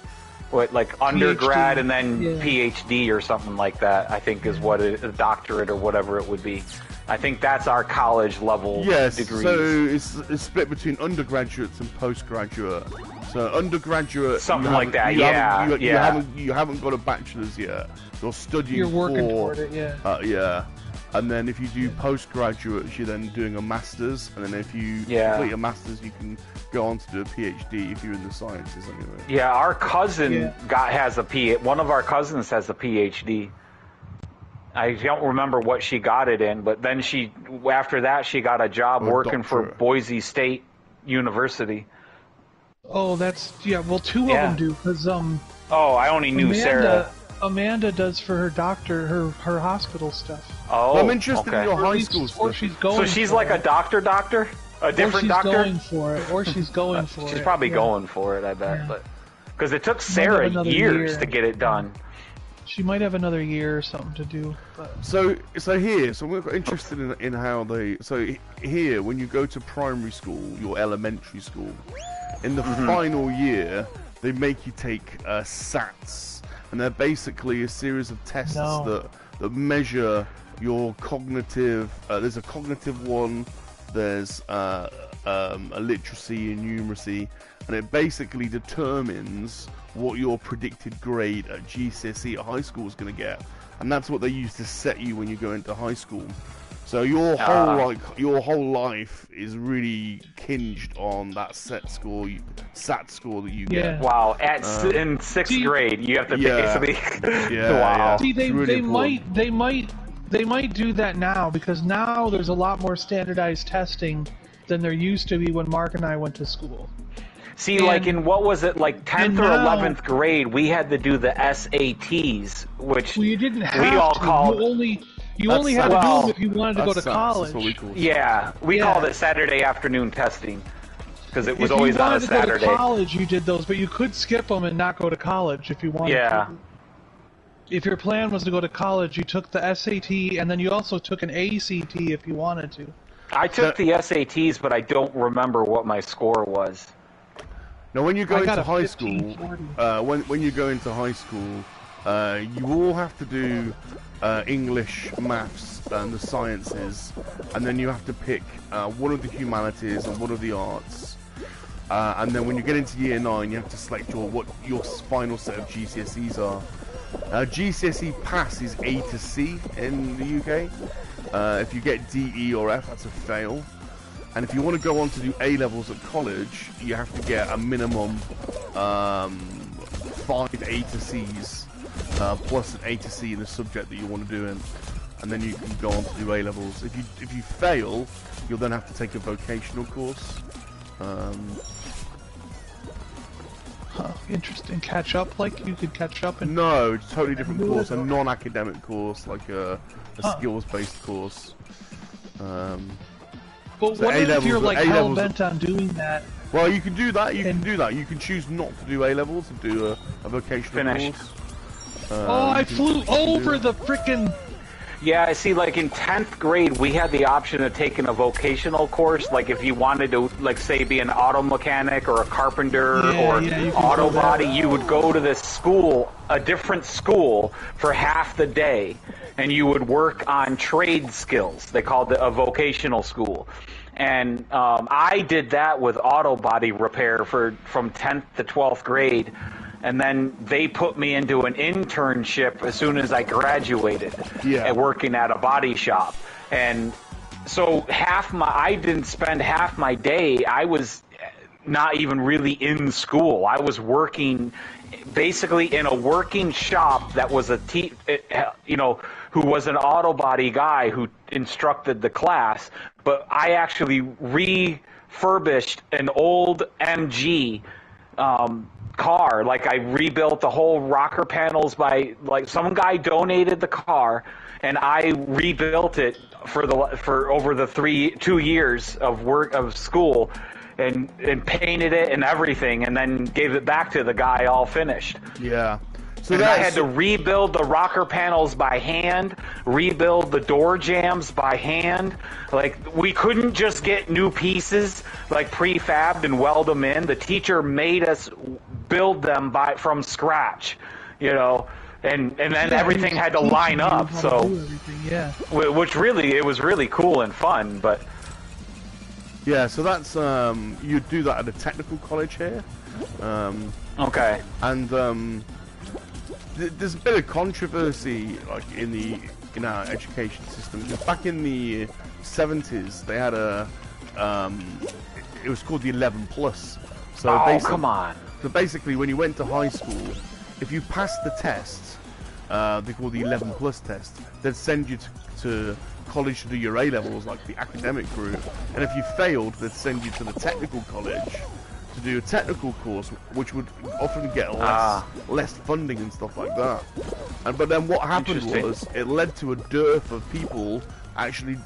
like undergrad, PhD, and then PhD or something like that, I think is what a doctorate or whatever it would be. I think that's our college level degrees. So it's split between undergraduates and postgraduate. So undergraduate, something like that. You haven't got a bachelor's yet. You're studying. You're working toward it. Yeah. And then if you do postgraduates, you're then doing a master's. And then if you complete a master's, you can go on to do a PhD if you're in the sciences anyway. Yeah, our cousin has a one of our cousins has a PhD. I don't remember what she got it in, but then after that she got a job working for Boise State University. Oh, that's well, 2 of them do because I only knew Sarah. Amanda does for her doctor, her hospital stuff. Oh, well, I'm interested in your high school stuff. Or she's going. So she's like a doctor, a different doctor. Going for it, or she's going for it. She's probably going for it, I bet, but because it took Sarah years to get it done. She might have another year or something to do. But... So we're interested in how they. So here, when you go to primary school, your elementary school, in the final year, they make you take SATs, and they're basically a series of tests that measure your cognitive. There's a cognitive one. There's a literacy and numeracy, and it basically determines what your predicted grade at GCSE at high school is going to get, and that's what they use to set you when you go into high school. So your whole life is really hinged on that SAT score that you get. Wow! In 6th grade, you have to pick something. Wow. See, they might do that now, because now there's a lot more standardized testing than there used to be when Mark and I went to school. See, like in what was it, like 10th or 11th grade, we had to do the SATs, which you didn't have we all to. called. You only had to do them if you wanted to go to college. That's what we called it. Yeah, we called it Saturday afternoon testing because it was always on a Saturday. If you wanted to go to college, you did those, but you could skip them and not go to college if you wanted to. If your plan was to go to college, you took the SAT, and then you also took an ACT if you wanted to. I took the SATs, but I don't remember what my score was. Now, when you go into high school, when you go into high school, you all have to do English, maths, and the sciences, and then you have to pick one of the humanities and one of the arts. And then when you get into year 9, you have to select what your final set of GCSEs are. GCSE pass is A to C in the UK. If you get D, E, or F, that's a fail. And if you want to go on to do A levels at college, you have to get a minimum 5 A to C's plus an A to C in the subject that you want to do in, and then you can go on to do A levels. If you fail, you'll then have to take a vocational course. Interesting. Catch up, like you could catch up and. No, it's a totally different course, a non-academic course, like a skills-based course. But what if you're like hell bent on doing that? Well, you can do that. You can do that. You can choose not to do A levels and do a vocational course. I flew over the frickin'. Yeah, I see. Like in 10th grade, we had the option of taking a vocational course. Like if you wanted to, like say, be an auto mechanic or a carpenter or auto body, you would go to this school, a different school, for half the day, and you would work on trade skills. They called it a vocational school. And I did that with auto body repair from 10th to 12th grade. And then they put me into an internship as soon as I graduated, working at a body shop. And so I didn't spend half my day. I was not even really in school. I was working basically in a working shop that was who was an auto body guy who instructed the class. But I actually refurbished an old MG car. Like I rebuilt the whole rocker panels by some guy donated the car, and I rebuilt it for over the 2 years of school, and painted it and everything, and then gave it back to the guy all finished. Yeah. So I had to rebuild the rocker panels by hand, rebuild the door jambs by hand. Like, we couldn't just get new pieces, like prefabbed, and weld them in. The teacher made us build them from scratch, and then everything had to line up. So, which it was really cool and fun, but. Yeah, so that's you do that at a technical college here. Okay. And there's a bit of controversy in our education system. Back in the 70s, they had it was called the 11 plus. So come on. So basically, when you went to high school, if you passed the test, they call the 11 plus test, they'd send you to college to do your A levels, like the academic route, and if you failed, they'd send you to the technical college to do a technical course, which would often get less funding and stuff like that. But then what happened was it led to a dearth of people actually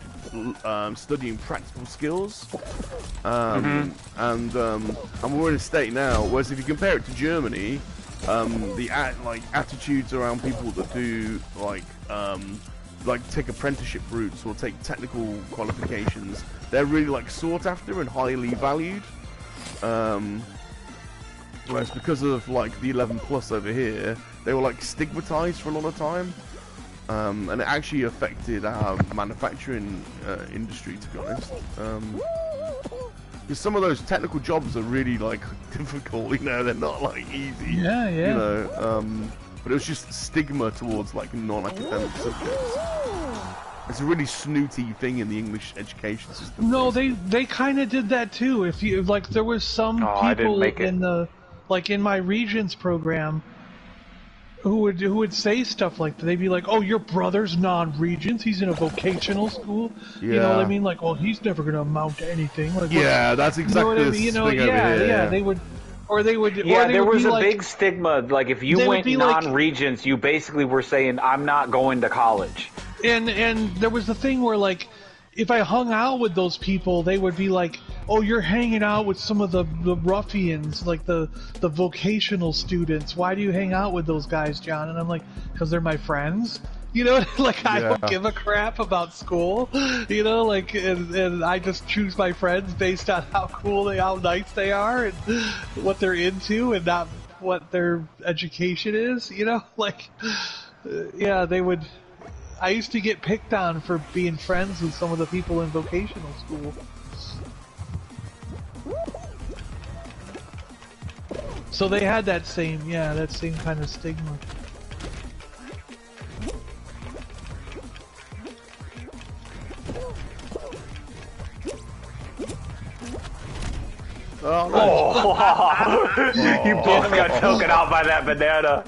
studying practical skills, and we're in a state now. Whereas if you compare it to Germany, the attitudes around people that do take apprenticeship routes or take technical qualifications, they're really sought after and highly valued. Whereas because of the 11 plus over here, they were stigmatized for a lot of time, and it actually affected our manufacturing industry, to be honest. Because some of those technical jobs are really difficult, they're not easy. But it was just stigma towards non-academic subjects. It's a really snooty thing in the English education system. No, they kind of did that too. If you there was some people in the in my Regents program who would say stuff like that. They'd be like, "Oh, your brother's non-Regents. He's in a vocational school. Yeah. You know what I mean? Well, he's never going to amount to anything." That's exactly the thing over here. Yeah, they would. Or they would. Yeah, or there was a big stigma. If you went non-Regents, you basically were saying, "I'm not going to college." And there was the thing where if I hung out with those people, they would be like, "Oh, you're hanging out with some of the ruffians, the vocational students. Why do you hang out with those guys, John?" And I'm like, "Because they're my friends." I don't give a crap about school. And I just choose my friends based on how nice they are, and what they're into, and not what their education is, you know? Like, yeah, they would... I used to get picked on for being friends with some of the people in vocational school. So they had that same, yeah, that same kind of stigma. Oh, You both got taken out by that banana.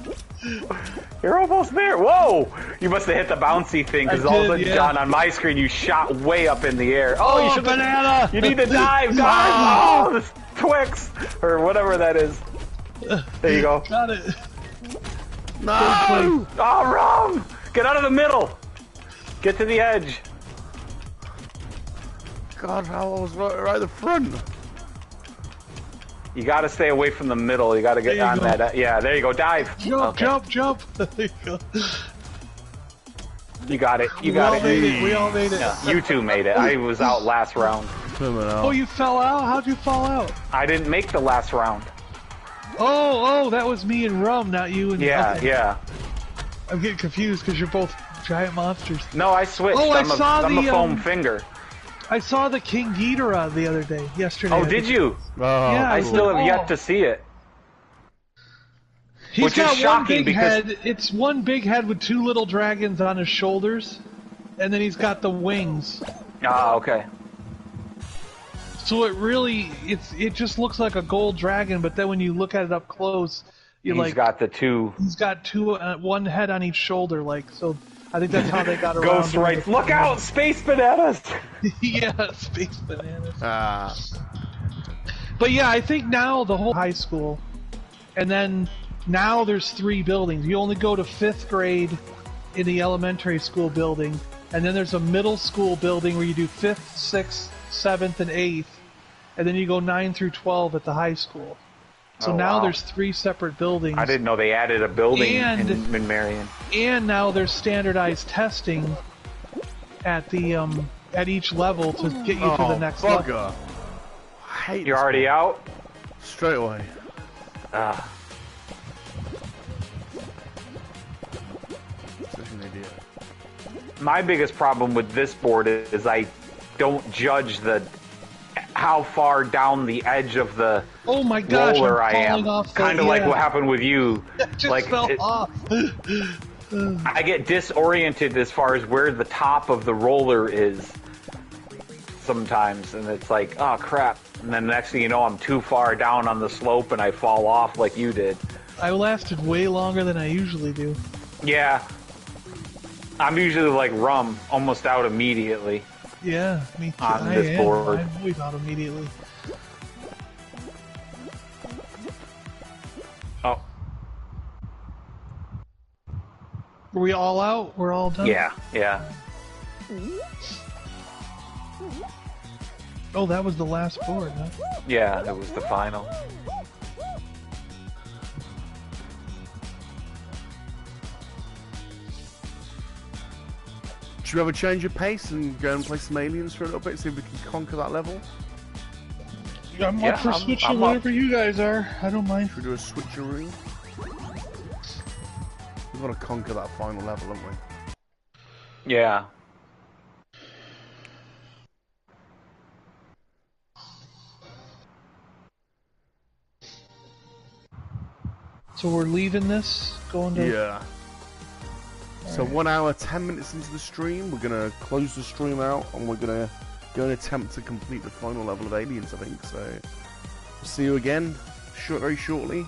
You're almost there. Whoa! You must have hit the bouncy thing because all of a sudden, yeah. John, on my screen, you shot way up in the air. Oh, you should banana! You need to dive, dive! Oh, this Twix or whatever that is. There you go. Got it. no! Oh, Rum! Get out of the middle. Get to the edge. God, I was right at the front. You got to stay away from the middle. You got to get on that. Yeah, there you go. Dive. Jump, jump, jump. There you go. You got it. You got it. We all made it. Yeah, you two made it. I was out last round. Oh, you fell out? How'd you fall out? I didn't make the last round. Oh, that was me and Rum, not you and... Yeah, okay. yeah. I'm getting confused because you're both giant monsters. No, I switched. Oh, I'm a foam finger. I saw the King Ghidorah the other day, yesterday. Oh, did you? Oh, yeah, I still have yet to see it. He's Which got is shocking one big because head. It's one big head with two little dragons on his shoulders, and then he's got the wings. Ah, okay. So it just looks like a gold dragon, but then when you look at it up close, He's got the two. He's got two, one head on each shoulder, like so. I think that's how they got around. Ghost Rights. Look out, space bananas! Yeah, space bananas. Ah. But yeah, I think now the whole high school, and then now there's 3 buildings. You only go to 5th grade in the elementary school building, and then there's a middle school building where you do 5th, 6th, 7th, and 8th, and then you go 9 through 12 at the high school. So now there's 3 separate buildings. I didn't know they added a building in Marion. And now there's standardized testing at the at each level to get you to the next level. I hate You're already out? Straight away. Ah. Such an idiot. My biggest problem with this board is I don't judge how far down the edge of the oh my gosh, roller I'm I am. off Kind of like what happened with you. Just like fell off. I get disoriented as far as where the top of the roller is sometimes, and it's like, oh crap. And then the next thing you know, I'm too far down on the slope and I fall off like you did. I lasted way longer than I usually do. Yeah. I'm usually like Rum, almost out immediately. Yeah, me too. On this board. I'm always out immediately. Oh. Were we all out? We're all done? Yeah, yeah. Oh, that was the last board, huh? Yeah, it was the final. Should we ever change your pace and go and play some aliens for a little bit, see if we can conquer that level? I'm up for switching whatever you guys are. I don't mind. Should we do a switcheroo? We've got to conquer that final level, haven't we? Yeah. So we're leaving this, going to... Yeah. So 1 hour, 10 minutes into the stream, we're going to close the stream out, and we're going to go and attempt to complete the final level of aliens, I think. So, see you again very shortly.